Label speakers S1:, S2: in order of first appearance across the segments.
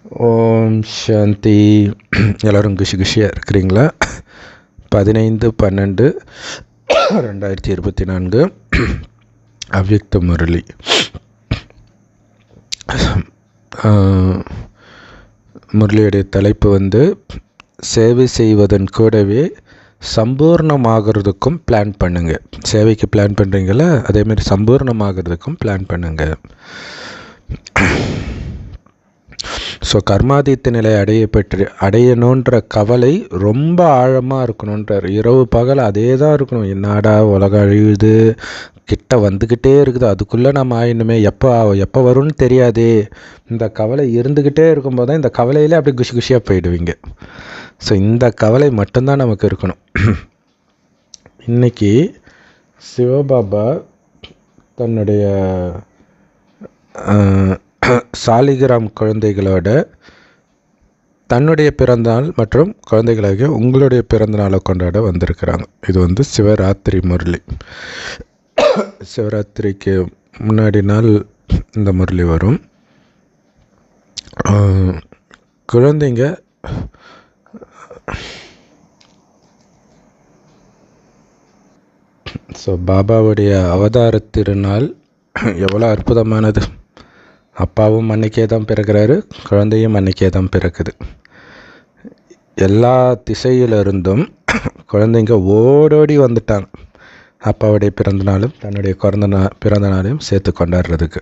S1: ஓம் சாந்தி. எல்லோரும் குஷியாக இருக்கிறீங்களா? 15/12/2024 அவ்யக்த முரளி. முரளியுடைய தலைப்பு சேவை செய்வதன் கூடவே சம்பூர்ணமாகிறதுக்கும் பிளான் பண்ணுங்கள். சேவைக்கு பிளான் பண்ணுறீங்களா, அதேமாதிரி சம்பூர்ணமாகிறதுக்கும் பிளான் பண்ணுங்கள். ஸோ கர்மாதீத்த நிலை அடையணுன்ற கவலை ரொம்ப ஆழமாக இருக்கணுன்றார். இரவு பகல் அதே தான் இருக்கணும். என்னடா உலகம் அழியுது, கிட்ட வந்துக்கிட்டே இருக்குது, அதுக்குள்ளே நம்ம ஆயிடணுமே, எப்போ வரும்னு தெரியாதே, இந்த கவலை இருந்துக்கிட்டே இருக்கும்போது தான் இந்த கவலையிலே அப்படி குஷியாக போயிடுவீங்க. ஸோ இந்த கவலை மட்டும்தான் நமக்கு இருக்கணும். இன்றைக்கி சிவபாபா தன்னுடைய சாலிகிராம் குழந்தைகளோட தன்னுடைய பிறந்தநாள் மற்றும் குழந்தைகளாகிய உங்களுடைய பிறந்தநாளை கொண்டாட வந்திருக்கிறாங்க. இது சிவராத்திரி முரளி. சிவராத்திரிக்கு முன்னாடி நாள் இந்த முரளி வரும். குழந்தைங்க ஸோ பாபாவுடைய அவதார திருநாள் எவ்வளோ அற்புதமானது. அப்பாவும் அன்னைக்கே தான் பிறக்கிறாரு, குழந்தையும் அன்னைக்கே தான் பிறக்குது. எல்லா திசையிலிருந்தும் குழந்தைங்க ஓடோடி வந்துட்டாங்க அப்பாவுடைய பிறந்தநாளும் தன்னுடைய பிறந்த நாளையும் சேர்த்து கொண்டாடுறதுக்கு.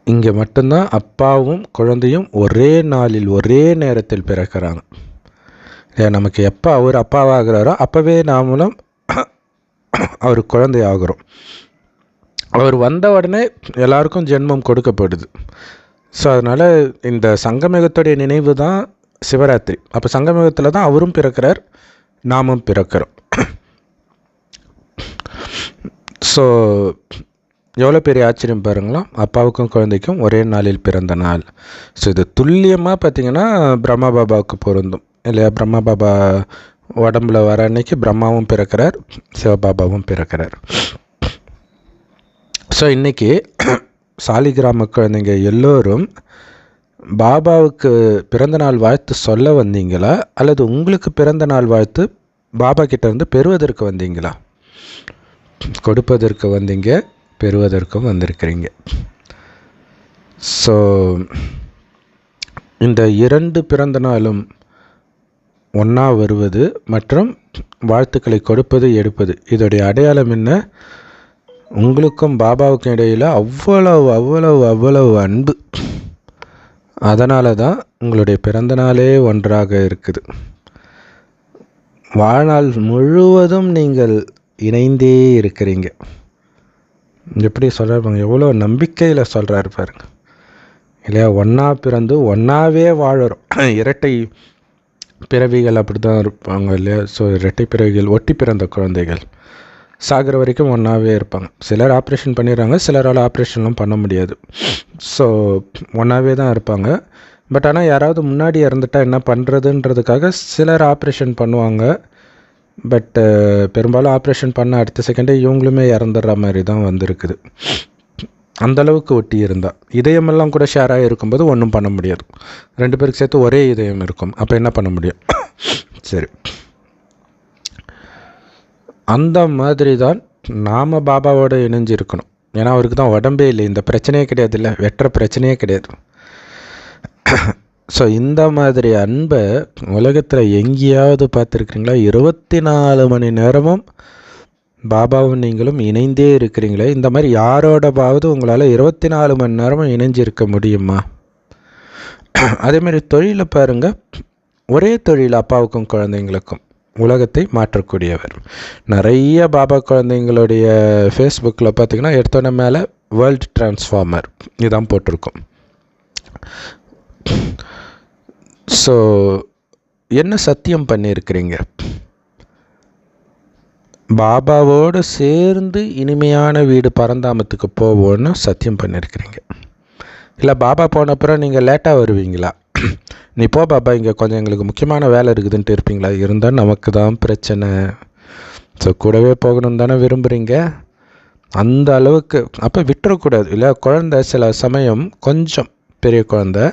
S1: இங்கே மட்டும்தான் அப்பாவும் குழந்தையும் ஒரே நாளில் ஒரே நேரத்தில் பிறக்கிறாங்க. நமக்கு எப்போ அவர் அப்பாவாகிறாரோ அப்போவே நாமளும் அவர் குழந்தை ஆகிறோம். அவர் வந்த உடனே எல்லாருக்கும் ஜென்மம் கொடுக்கப்படுது. ஸோ அதனால் இந்த சங்கமயுகத்துடைய நினைவு தான் சிவராத்திரி. அப்போ சங்கமயுகத்தில் தான் அவரும் பிறக்கிறார், நாமும் பிறக்கிறோம். ஸோ எவ்வளோ பெரிய ஆச்சரியம் பாருங்களா, அப்பாவுக்கும் குழந்தைக்கும் ஒரே நாளில் பிறந்த நாள். ஸோ இது துல்லியமாக பார்த்திங்கன்னா பிரம்மா பாபாவுக்கு பொருந்தும் இல்லையா? பிரம்மா பாபா உடம்புல வர அன்னைக்கு பிரம்மாவும் பிறக்கிறார், சிவபாபாவும் பிறக்கிறார். ஸோ இன்றைக்கி சாலிகிராம குழந்தைங்க எல்லோரும் பாபாவுக்கு பிறந்தநாள் வாழ்த்து சொல்ல வந்தீங்களா, அல்லது உங்களுக்கு பிறந்தநாள் வாழ்த்து பாபா கிட்ட பெறுவதற்கு வந்தீங்களா? கொடுப்பதற்கு வந்தீங்க, பெறுவதற்கும் வந்திருக்கிறீங்க. ஸோ இந்த 2 பிறந்த நாளும் ஒன்றா வருவது மற்றும் வாழ்த்துக்களை கொடுப்பது எடுப்பது, இதோடைய அடையாளம் என்ன? உங்களுக்கும் பாபாவுக்கும் இடையில் அவ்வளவு அன்பு. அதனால தான் உங்களுடைய பிறந்தநாளே ஒன்றாக இருக்குது. வாழ்நாள் முழுவதும் நீங்கள் இணைந்தே இருக்கிறீங்க. எப்படி சொல்கிறாருப்பாங்க, எவ்வளோ நம்பிக்கையில் சொல்கிறாரு பாருங்க இல்லையா? ஒன்றா பிறந்து ஒன்றாவே வாழறோம். இரட்டை பிறவிகள் அப்படி தான் இருப்பாங்க இல்லையா? ஸோ இரட்டை பிறவிகள், ஒட்டி பிறந்த குழந்தைகள் சாகிற வரைக்கும் ஒன்றாவே இருப்பாங்க. சிலர் ஆப்ரேஷன் பண்ணிடுறாங்க, சிலரால் ஆப்ரேஷன்லாம் பண்ண முடியாது. ஸோ ஒன்றாவே தான் இருப்பாங்க. பட் ஆனால் யாராவது முன்னாடி இறந்துட்டால் என்ன பண்ணுறதுன்றதுக்காக சிலர் ஆப்ரேஷன் பண்ணுவாங்க. பட் பெரும்பாலும் ஆப்ரேஷன் பண்ண அடுத்த செகண்டே இவங்களுமே இறந்துடுற மாதிரி தான் வந்திருக்குது. அந்தளவுக்கு ஒட்டி இருந்தால் இதயமெல்லாம் கூட ஷேராக இருக்கும்போது ஒன்றும் பண்ண முடியாது. 2 பேருக்கு சேர்த்து ஒரே இதயம் இருக்கும், அப்போ என்ன பண்ண முடியும்? சரி, அந்த மாதிரி தான் நாம் பாபாவோடு இணைஞ்சிருக்கணும். ஏன்னா அவருக்கு தான் உடம்பே இல்லை, இந்த பிரச்சனையே கிடையாது, இல்லை வெட்டுற பிரச்சனையே கிடையாது. ஸோ இந்த மாதிரி அன்பை உலகத்தில் எங்கேயாவது பார்த்துருக்குறீங்களா? 24 மணி நேரமும் பாபாவும் நீங்களும் இணைந்தே இருக்கிறீங்களே. இந்த மாதிரி யாரோடவாவது உங்களால் 24 மணி நேரமும் இணைஞ்சிருக்க முடியுமா? அதேமாதிரி தொழிலை பாருங்கள், ஒரே தொழில் அப்பாவுக்கும் குழந்தைங்களுக்கும் உலகத்தை மாற்றக்கூடியவர். நிறைய பாபா குழந்தைங்களுடைய ஃபேஸ்புக்கில் பார்த்திங்கன்னா எடுத்தோடனே மேலே வேர்ல்டு டிரான்ஸ்ஃபார்மர் இதான் போட்டிருக்கோம். ஸோ என்ன சத்தியம் பண்ணியிருக்கிறீங்க? பாபாவோடு சேர்ந்து இனிமையான வீடு பரந்தாமத்துக்கு போவோன்னு சத்தியம் பண்ணியிருக்கிறீங்க. இல்லை பாபா போனப்புறம் நீங்கள் லேட்டாக வருவீங்களா? நீ போ பாபா, இங்கே கொஞ்சம் எங்களுக்கு முக்கியமான வேலை இருக்குதுன்ட்டு இருப்பீங்களா? இருந்தால் நமக்கு தான் பிரச்சனை. ஸோ கூடவே போகணுன்னு தானே விரும்புகிறீங்க. அந்த அளவுக்கு அப்போ விட்டுறக்கூடாது இல்லை? குழந்தை சில சமயம் கொஞ்சம் பெரிய குழந்தை,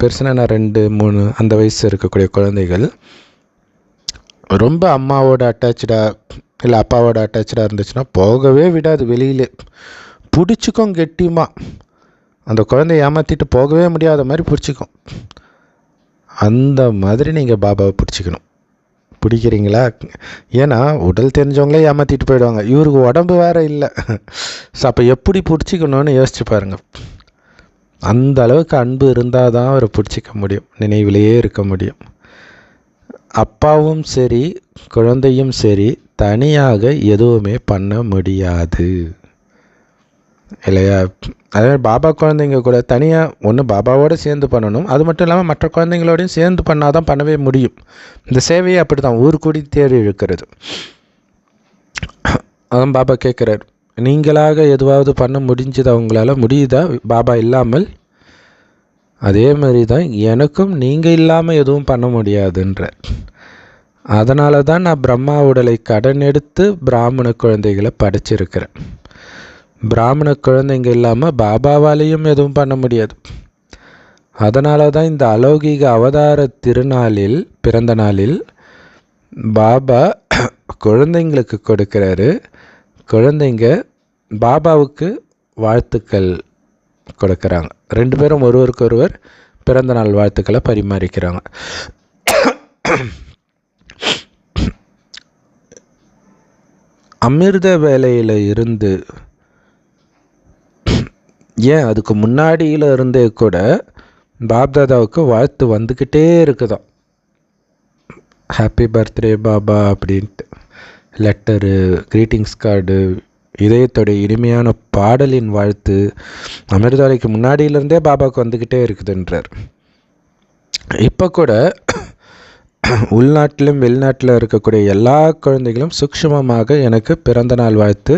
S1: பெருசுனா நான் 2, 3 அந்த வயசு இருக்கக்கூடிய குழந்தைகள் ரொம்ப அம்மாவோட அட்டாச்சாக இல்லை அப்பாவோட அட்டாச்சாக இருந்துச்சுன்னா போகவே விடாது. வெளியிலே பிடிச்சிக்கும் கெட்டியமாக. அந்த குழந்தைய ஏமாற்றிட்டு போகவே முடியாத மாதிரி பிடிச்சிக்கும். அந்த மாதிரி நீங்கள் பாபாவை பிடிச்சிக்கணும். பிடிக்கிறீங்களா? ஏன்னா உடல் தெரிஞ்சவங்களே ஏமாற்றிட்டு போயிடுவாங்க. இவருக்கு உடம்பு வேறு இல்லை. ஸோ அப்போ எப்படி பிடிச்சிக்கணும்னு யோசிச்சு பாருங்கள். அந்த அளவுக்கு அன்பு இருந்தால் தான் அவரை பிடிச்சிக்க முடியும், நினைவிலேயே இருக்க முடியும். அப்பாவும் சரி குழந்தையும் சரி தனியாக எதுவுமே பண்ண முடியாது இல்லையா? அதே பாபா குழந்தைங்க கூட தனியாக ஒன்று பாபாவோடு சேர்ந்து பண்ணணும். அது மட்டும் இல்லாமல் மற்ற குழந்தைங்களோடையும் சேர்ந்து பண்ணால் தான் பண்ணவே முடியும். இந்த சேவையை அப்படி தான் ஊர் கூடி தேடி இழுக்கிறது. அதான் பாபா கேட்குறார், நீங்களாக எதுவாவது பண்ண முடிஞ்சது அவங்களால முடியுதா பாபா இல்லாமல்? அதே மாதிரி தான் எனக்கும் நீங்கள் இல்லாமல் எதுவும் பண்ண முடியாதுன்ற. அதனால தான் நான் பிரம்மா உடலை கடன் எடுத்து பிராமண குழந்தைகளை படைச்சிருக்கிறேன். பிராமண குழந்தைங்க இல்லாமல் பாபாவாலேயும் எதுவும் பண்ண முடியாது. அதனால தான் இந்த அலௌகிக அவதார திருநாளில், பிறந்த நாளில் பாபா குழந்தைங்களுக்கு கொடுக்குறாரு. குழந்தைங்க பாபாவுக்கு வாழ்த்துக்கள் கொடுக்குறாங்க. 2 பேரும் ஒருவருக்கொருவர் பிறந்த நாள் வாழ்த்துக்களை பரிமாறிக்கிறாங்க. அமிர்த வேலையில் இருந்து ஏன் அதுக்கு முன்னாடியில் இருந்தே கூட பாப்தாதாவுக்கு வாழ்த்து வந்துக்கிட்டே இருக்குதான். ஹாப்பி பர்த்டே பாபா அப்படின்ட்டு லெட்டரு, க்ரீட்டிங்ஸ் கார்டு, இதயத்தோடைய இனிமையான பாடலின் வாழ்த்து அமிர்தவேலைக்கு முன்னாடியிலேருந்தே பாபாவுக்கு வந்துக்கிட்டே இருக்குதுன்றார். இப்போ கூட உள்நாட்டிலும் வெளிநாட்டில் இருக்கக்கூடிய எல்லா குழந்தைகளும் சூக்ஷ்மமாக எனக்கு பிறந்த நாள் வாழ்த்து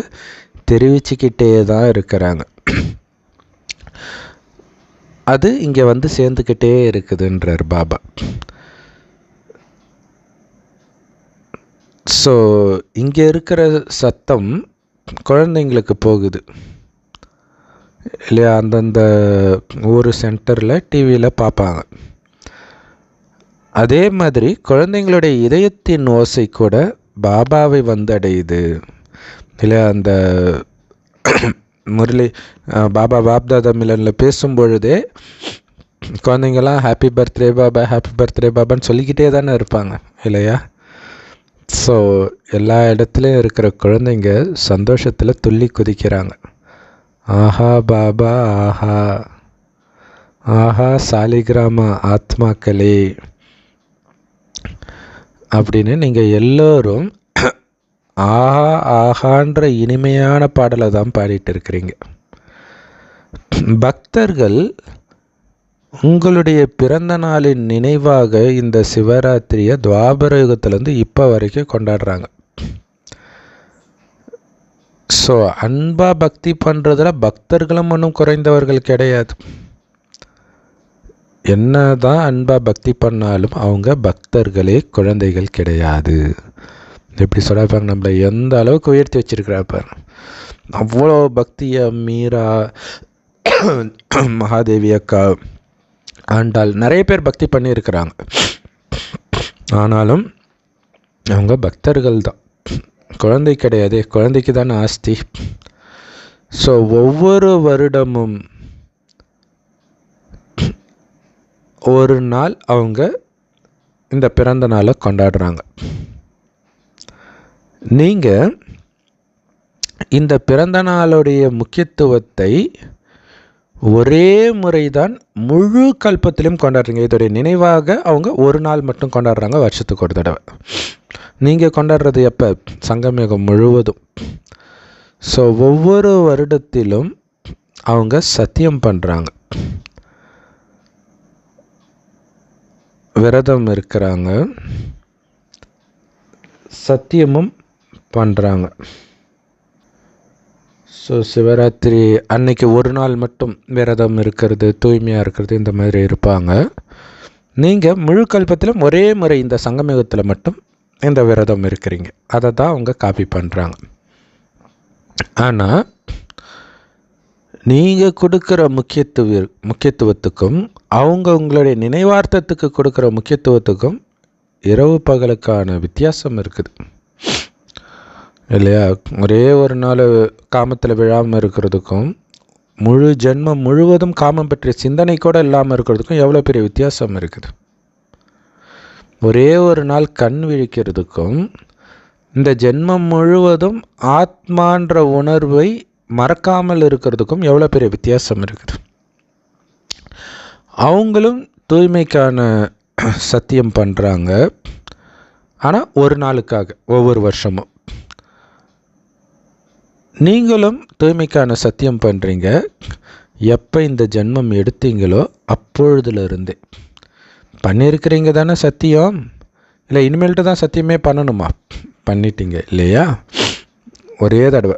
S1: தெரிவிச்சுக்கிட்டே தான் இருக்கிறாங்க. அது இங்கே வந்து சேர்ந்துக்கிட்டே இருக்குதுன்றார் பாபா. ஸோ இங்கே இருக்கிற சத்தம் குழந்தைங்களுக்கு போகுது இல்லையா? அந்தந்த ஒரு சென்டரில் டிவியில் பார்ப்பாங்க. அதே மாதிரி குழந்தைங்களுடைய இதயத்தின் ஓசை கூட பாபாவை வந்தடையுது இல்லையா? அந்த முரளி பாபா பாப்தாதா மிலனில் பேசும்பொழுதே குழந்தைங்கள்லாம் happy birthday Baba, happy birthday பாபான்னு சொல்லிக்கிட்டே தானே இருப்பாங்க இல்லையா? ஸோ எல்லா இடத்துலையும் இருக்கிற குழந்தைங்க சந்தோஷத்தில் துள்ளி குதிக்கிறாங்க. ஆஹா பாபா, ஆஹா ஆஹா சாலிகிராம ஆத்மாக்களே அப்படின்னு நீங்கள் எல்லோரும் ஆஹா ஆஹான்ற இனிமையான பாடலை தான் பாடிட்டு இருக்கிறீங்க. பக்தர்கள் உங்களுடைய பிறந்த நாளின் நினைவாக இந்த சிவராத்திரியை துவாபர யுகத்திலேருந்து இப்போ வரைக்கும் கொண்டாடுறாங்க. ஸோ அன்பா பக்தி பண்ணுறதுல பக்தர்களும் ஒன்றும் குறைந்தவர்கள் கிடையாது. என்ன தான் அன்பா பக்தி பண்ணாலும் அவங்க பக்தர்களே, குழந்தைகள் கிடையாது. எப்படி சொல்லிப்பாங்க, நம்மளை எந்த அளவுக்கு உயர்த்தி வச்சிருக்கிறாப்ப. அவ்வளோ பக்தியை மீரா, மகாதேவி அக்கா, ஆண்டாள் நிறைய பேர் பக்தி பண்ணியிருக்கிறாங்க. ஆனாலும் அவங்க பக்தர்கள் தான், குழந்தை கிடையாது. குழந்தைக்கு தானே ஆஸ்தி. ஸோ ஒவ்வொரு வருடமும் ஒரு நாள் அவங்க இந்த பிறந்த நாளை கொண்டாடுறாங்க. நீங்கள் இந்த பிறந்த நாளுடைய முக்கியத்துவத்தை ஒரே முறைதான் முழு கல்பத்திலும் கொண்டாடுறீங்க. இதோடைய நினைவாக அவங்க ஒரு நாள் மட்டும் கொண்டாடுறாங்க, வருஷத்துக்கு ஒரு தடவை. நீங்கள் கொண்டாடுறது எப்போ? சங்கமயுகம் முழுவதும். ஸோ ஒவ்வொரு வருடத்திலும் அவங்க சத்தியம் பண்ணுறாங்க, விரதம் இருக்கிறாங்க, சத்தியமும் பண்ணுறாங்க. ஸோ சிவராத்திரி அன்னைக்கு ஒரு நாள் மட்டும் விரதம் இருக்கிறது, தூய்மையாக இருக்கிறது, இந்த மாதிரி இருப்பாங்க. நீங்கள் முழு கல்பத்திலும் ஒரே முறை இந்த சங்கமயுகத்தில் மட்டும் இந்த விரதம் இருக்கிறீங்க. அதை தான் அவங்க காப்பி பண்ணுறாங்க. ஆனால் நீங்கள் கொடுக்குற முக்கியத்துவத்துக்கும் அவங்க உங்களுடைய நினைவார்த்தத்துக்கு கொடுக்குற முக்கியத்துவத்துக்கும் இரவு பகலுக்கான வித்தியாசம் இருக்குது இல்லையா? ஒரே ஒரு நாள் காமத்தில் விழாமல் இருக்கிறதுக்கும் முழு ஜென்மம் முழுவதும் காமம் பற்றிய சிந்தனை கூட இல்லாமல் இருக்கிறதுக்கும் எவ்வளோ பெரிய வித்தியாசம் இருக்குது. ஒரே ஒரு நாள் கண் விழிக்கிறதுக்கும் இந்த ஜென்மம் முழுவதும் ஆத்மான்ற உணர்வை மறக்காமல் இருக்கிறதுக்கும் எவ்வளோ பெரிய வித்தியாசம் இருக்குது. அவங்களும் தூய்மைக்கான சத்தியம் பண்ணுறாங்க, ஆனால் ஒரு நாளுக்காக, ஒவ்வொரு வருஷமும். நீங்களும் தூய்மைக்கான சத்தியம் பண்ணுறீங்க, எப்போ இந்த ஜென்மம் எடுத்தீங்களோ அப்பொழுதுலேருந்தே. பண்ணியிருக்கிறீங்க தானே சத்தியம், இல்லை இனிமேல்ட்டு தான் சத்தியமே பண்ணணுமா? பண்ணிட்டீங்க இல்லையா? ஒரே தடவை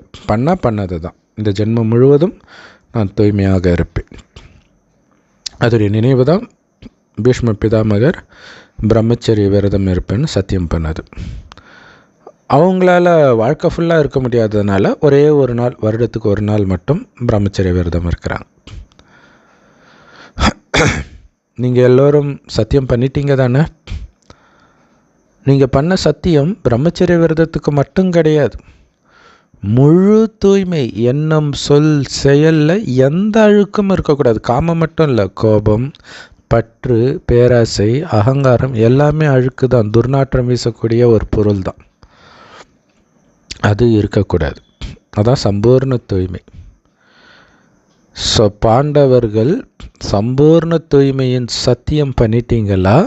S1: பண்ணது தான். இந்த ஜென்மம் முழுவதும் நான் தூய்மையாக இருப்பேன். அதோடைய நினைவு தான் பீஷ்ம பிதாமகர் பிரம்மச்சரிய விரதம் இருப்பேன்னு சத்தியம் பண்ணது. அவங்களால வாழ்க்கை ஃபுல்லாக இருக்க முடியாததுனால ஒரே ஒரு நாள், வருடத்துக்கு ஒரு நாள் மட்டும் பிரம்மச்சரிய விரதம் இருக்கிறாங்க. நீங்கள் எல்லோரும் சத்தியம் பண்ணிட்டீங்க தானே? நீங்கள் பண்ண சத்தியம் பிரம்மச்சரிய விரதத்துக்கு மட்டும் கிடையாது. முழு தூய்மை, எண்ணம், சொல், செயலில் எந்த அழுக்கும் இருக்கக்கூடாது. காமம் மட்டும் இல்லை, கோபம், பற்று, பேராசை, அகங்காரம் எல்லாமே அழுக்கு தான், துர்நாற்றம் வீசக்கூடிய ஒரு பொருள் தான். அது இருக்கக்கூடாது. அதான் சம்பூர்ண தூய்மை. ஸோ பாண்டவர்கள் சம்பூர்ண தூய்மையின் சத்தியம் பண்ணிட்டீங்களா,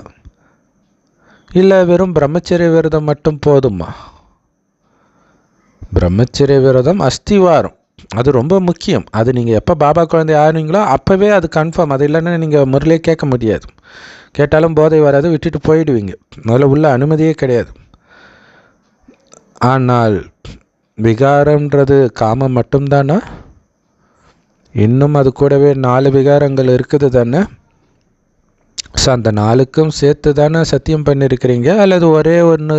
S1: இல்லை வெறும் பிரம்மச்சரிய விரதம் மட்டும் போதுமா? பிரம்மச்சரிய விரதம் அஸ்திவாரம், அது ரொம்ப முக்கியம். அது நீங்கள் எப்போ பாபா குழந்தை ஆனீங்களோ அப்போவே அது கன்ஃபார்ம். அது இல்லைன்னா நீங்கள் முறையிலே கேட்க முடியாது. கேட்டாலும் போதை வராது, விட்டுட்டு போயிடுவீங்க. முதல்ல உள்ள அனுமதியே கிடையாது. ஆனால் விகாரம்ன்றது காமம் மட்டும்தானா? இன்னும் அது கூடவே 4 விகாரங்கள் இருக்குது தானே? ஸோ அந்த 4க்கும் சேர்த்து தானே சத்தியம் பண்ணியிருக்கிறீங்க, அல்லது ஒரே ஒன்று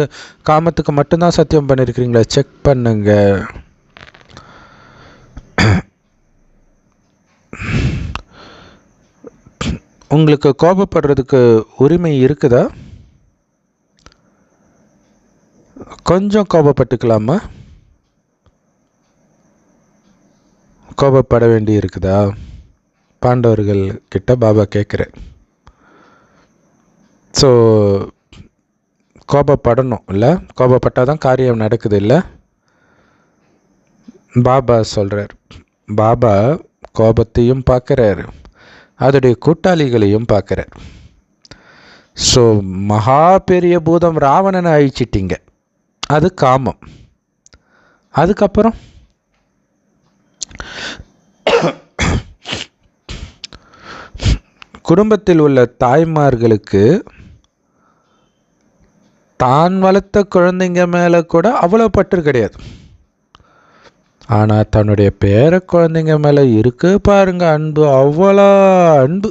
S1: காமத்துக்கு மட்டும்தான் சத்தியம் பண்ணியிருக்கிறீங்களா? செக் பண்ணுங்க. உங்களுக்கு கோபப்படுறதுக்கு உரிமை இருக்குதா? கொஞ்சம் கோபப்பட்டுக்கலாமா? கோபப்பட வேண்டி இருக்குதா? பாண்டவர்கள் கிட்ட பாபா கேட்குறேன். ஸோ கோபப்படணும் இல்லை? கோபப்பட்டால் தான் காரியம் நடக்குது இல்லை? பாபா சொல்கிறார். பாபா கோபத்தையும் பார்க்குறாரு, அதோடைய கூட்டாளிகளையும் பார்க்குறார். ஸோ மகா பெரிய பூதம் ராவணனை அழிச்சிட்டிங்க, அது காமம். அதுக்கப்புறம் குடும்பத்தில் உள்ள தாய்மார்களுக்கு தான் வளர்த்த குழந்தைங்க மேலே கூட அவ்வளோ பற்று கிடையாது. ஆனால் தன்னுடைய பேர குழந்தைங்க மேலே இருக்கு பாருங்க அன்பு, அவ்வளோ அன்பு.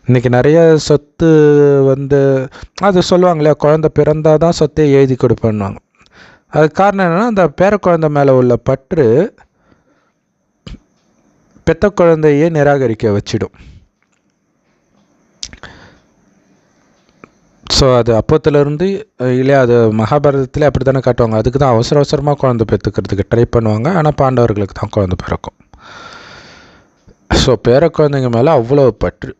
S1: இன்றைக்கி நிறைய சொத்து அது சொல்லுவாங்களே, குழந்தை பிறந்தால் தான் சொத்தை எழுதி கொடுப்பேன்னுவாங்க. அது காரணம் என்னென்னா, அந்த பேர குழந்தை மேலே உள்ள பற்று பெத்த குழந்தையே நிராகரிக்க வச்சிடும். ஸோ அது அப்போத்துலேருந்து இல்லையா, அது மகாபாரதத்தில் அப்படி தானே காட்டுவாங்க. அதுக்கு தான் அவசரமாக குழந்தை பெற்றுக்கிறதுக்கு ட்ரை பண்ணுவாங்க. ஆனால் பாண்டவர்களுக்கு தான் குழந்தை பிறக்கும். ஸோ பேர குழந்தைங்க மேலே அவ்வளோ பற்று.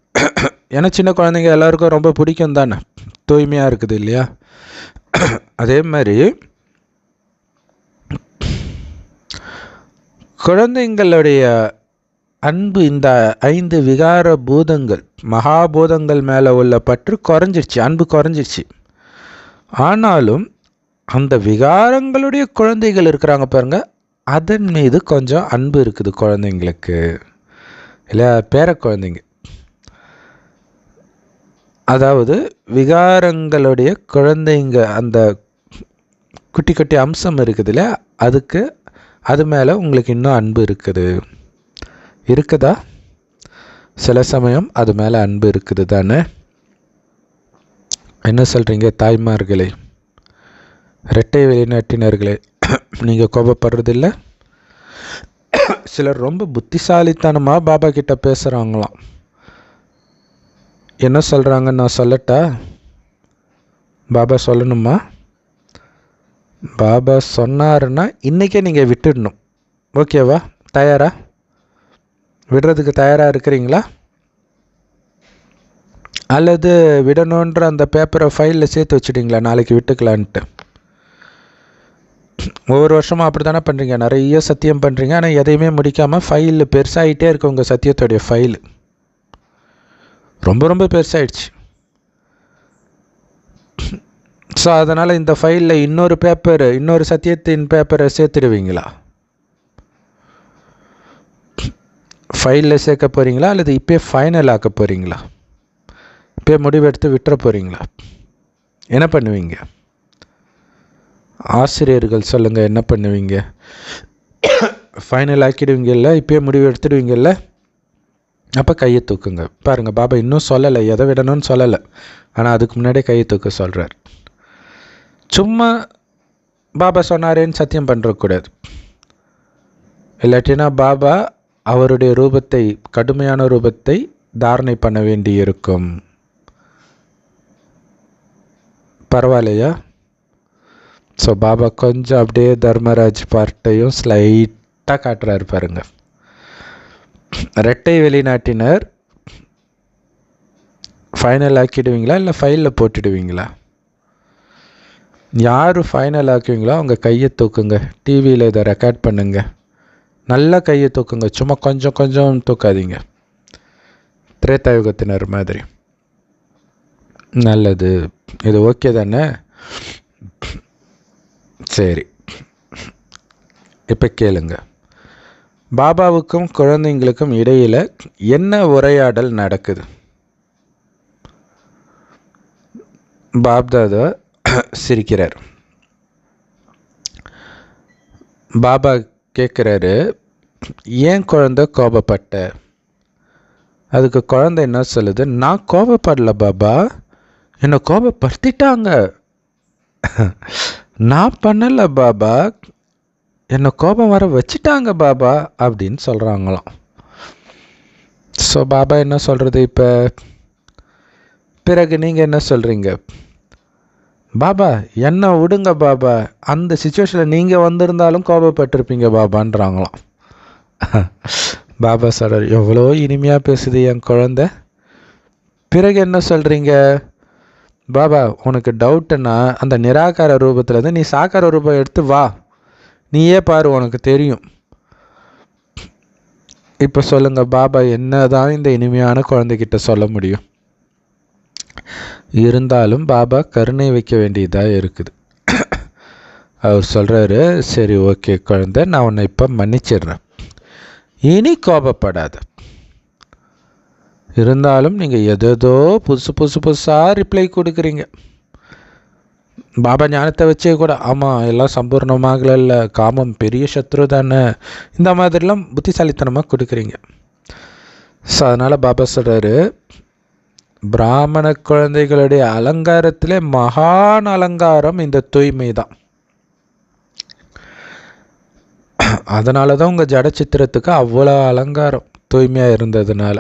S1: ஏன்னா சின்ன குழந்தைங்க எல்லாருக்கும் ரொம்ப பிடிக்கும் தானே, தூய்மையாக இருக்குது இல்லையா? அதே மாதிரி குழந்தைங்களுடைய அன்பு, இந்த 5 விகார பூதங்கள், மகாபூதங்கள் மேலே உள்ள பற்று குறைஞ்சிருச்சு, அன்பு குறைஞ்சிருச்சு. ஆனாலும் அந்த விகாரங்களுடைய குழந்தைகள் இருக்கிறாங்க பாருங்க, அதன் மீது கொஞ்சம் அன்பு இருக்குது குழந்தைங்களுக்கு இல்லை? பேர குழந்தைங்க, அதாவது விகாரங்களுடைய குழந்தைங்க, அந்த குட்டி குட்டி அம்சம் இருக்குது இல்லையா, அது மேலே உங்களுக்கு இன்னும் அன்பு இருக்குதா? சில சமயம் அது மேலே அன்பு இருக்குது தானே? என்ன சொல்கிறீங்க தாய்மார்களே, இரட்டை வெளிநாட்டினர்களே? நீங்கள் கோபப்படுறதில்லை? சிலர் ரொம்ப புத்திசாலித்தனமாக பாபா கிட்ட பேசுகிறாங்களாம். என்ன சொல்கிறாங்கன்னு நான் சொல்லட்டா? பாபா சொல்லணுமா? பாபா சொன்னாருன்னா இன்றைக்கே நீங்கள் விட்டுடணும். ஓகேவா? தயாரா? விடுறதுக்கு தயாராக இருக்கிறீங்களா? அல்லது விடணுன்ற அந்த பேப்பரை ஃபைலில் சேர்த்து வச்சுட்டிங்களா நாளைக்கு விட்டுக்கலான்ட்டு? ஒவ்வொரு வருஷமும் அப்படி தானே பண்ணுறீங்க, நிறைய சத்தியம் பண்ணுறீங்க, ஆனால் எதையுமே முடிக்காமல் ஃபைலில் பெருசாகிட்டே இருக்கு. உங்கள் சத்தியத்தோடைய ஃபைலு ரொம்ப ரொம்ப பெருசாகிடுச்சு. ஸோ அதனால் இந்த ஃபைலில் இன்னொரு சத்தியத்தின் பேப்பரை சேர்த்துடுவீங்களா? ஃபைலில் சேர்க்க போகிறீங்களா அல்லது இப்போ ஃபைனல் ஆக்க போகிறீங்களா? இப்போ முடிவெடுத்து விட்டுற போகிறீங்களா? என்ன பண்ணுவீங்க? ஆசிரியர்கள் சொல்லுங்கள், என்ன பண்ணுவீங்க? ஃபைனல் ஆக்கிடுவீங்கல்ல, இப்போ முடிவு எடுத்துடுவீங்கல்ல? அப்போ கையை தூக்குங்க. பாருங்கள், பாபா இன்னும் சொல்லலை, எதை விடணும்னு சொல்லலை, ஆனால் அதுக்கு முன்னாடியே கையை தூக்க சொல்கிறார். சும்மா பாபா சொன்னாரேன்னு சத்தியம் பண்ணுறக்கூடாது. இல்லாட்டினா பாபா அவருடைய ரூபத்தை, கடுமையான ரூபத்தை தாரணை பண்ண வேண்டி இருக்கும். பரவாயில்லையா? ஸோ பாபா கொஞ்சம் அப்படியே தர்மராஜ் பார்ட்டையும் ஸ்லைட்டாக காட்டுறாரு பாருங்க. ரெட்டை வெளிநாட்டினர் ஃபைனல் ஆக்கிடுவீங்களா இல்லை ஃபைலில் போட்டுடுவீங்களா? யார் ஃபைனல் ஆக்குவீங்களோ அவங்க கையை தூக்குங்க. டிவியில் இதை ரெக்கார்ட் பண்ணுங்க. நல்லா கையை தூக்குங்க, சும்மா கொஞ்சம் கொஞ்சம் தூக்காதீங்க, திரேதாயுகத்தினர் மாதிரி. நல்லது, இது ஓகே தானே? சரி, இப்போ கேளுங்க. பாபாவுக்கும் குழந்தைங்களுக்கும் இடையில் என்ன உரையாடல் நடக்குது? பாப்தாதா சிரிக்கிறார். பாபா கேட்குறாரு, ஏன் குழந்தை கோபப்பட்ட? அதுக்கு குழந்தை என்ன சொல்லுது? நான் கோபப்படல பாபா, என்னை கோபப்படுத்திட்டாங்க. நான் பண்ணலை பாபா, என்னை கோபம் வர வச்சிட்டாங்க பாபா அப்படின்னு சொல்கிறாங்களாம். ஸோ பாபா என்ன சொல்கிறது இப்போ? பிறகு நீங்கள் என்ன சொல்கிறீங்க? பாபா என்ன விடுங்க பாபா, அந்த சுச்சுவேஷனில் நீங்கள் வந்திருந்தாலும் கோபப்பட்டிருப்பீங்க பாபான்றாங்களாம். பாபா சொல்கிறார், எவ்வளோ இனிமையாக பேசுது என் குழந்தை. பிறகு என்ன சொல்கிறீங்க? பாபா உனக்கு டவுட்டுன்னா அந்த நிராகார ரூபத்துலேருந்து நீ சாக்கார ரூபம் எடுத்து வா, நீயே பாரு, உனக்கு தெரியும். இப்போ சொல்லுங்கள், பாபா என்ன தான் இந்த இனிமையான குழந்தைகிட்ட சொல்ல முடியும்? இருந்தாலும் பாபா கருணை வைக்க வேண்டியதாக இருக்குது. அவர் சொல்கிறாரு, சரி ஓகே குழந்தை, நான் உன்னை இப்போ மன்னிச்சிடுறேன், இனி கோபப்படாத. இருந்தாலும் நீங்கள் எதோ புதுசாக ரிப்ளை கொடுக்குறீங்க. பாபா ஞானத்தை வச்சே கூட, ஆமாம் எல்லாம் சம்பூர்ணமாகல, காமம் பெரிய சத்ரு தானே, இந்த மாதிரிலாம் புத்திசாலித்தனமாக கொடுக்குறீங்க. ஸோ அதனால் பாபா சொல்கிறாரு, பிராமண குழந்தைகளுடைய அலங்காரத்திலே மகான் அலங்காரம் இந்த தூய்மை தான். அதனால தான் உங்கள் ஜட சித்திரத்துக்கு அவ்வளோ அலங்காரம், தூய்மையாக இருந்ததுனால.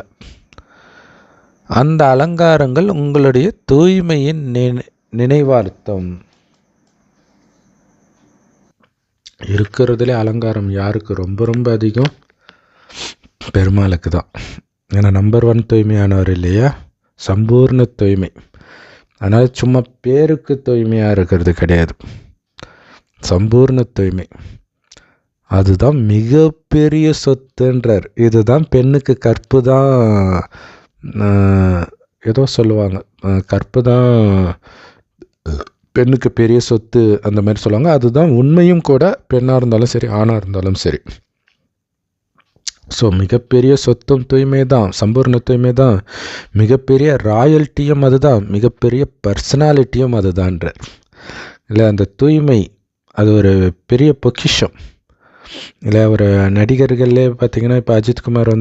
S1: அந்த அலங்காரங்கள் உங்களுடைய தூய்மையின் நினைவார்த்தம். இருக்கிறதுலே அலங்காரம் யாருக்கு ரொம்ப ரொம்ப அதிகம்? பெருமாளுக்கு தான். ஏன்னா நம்பர் 1 தூய்மையானவர் இல்லையா, சம்பூர்ண தூய்மை. அதனால் சும்மா பேருக்கு தூய்மையாக இருக்கிறது கிடையாது, சம்பூர்ண தூய்மை. அதுதான் மிகப்பெரிய சொத்துன்றார். இதுதான் பெண்ணுக்கு கற்பு தான், ஏதோ சொல்லுவாங்க, கற்பு தான் பெண்ணுக்கு பெரிய சொத்து அந்த மாதிரி சொல்லுவாங்க. அதுதான் உண்மையும் கூட, பெண்ணாக இருந்தாலும் சரி ஆணாக இருந்தாலும் சரி. ஸோ மிகப்பெரிய சொத்தும் தூய்மை தான், சம்பூர்ண தூய்மை தான். மிகப்பெரிய ராயல்ட்டியும் அதுதான், மிகப்பெரிய பர்சனாலிட்டியும் அதுதான்றார். இல்லை அந்த தூய்மை அது ஒரு பெரிய பொக்கிஷம். இல்லை ஒரு நடிகர்கள்லே பார்த்திங்கன்னா, இப்போ அஜித்குமார்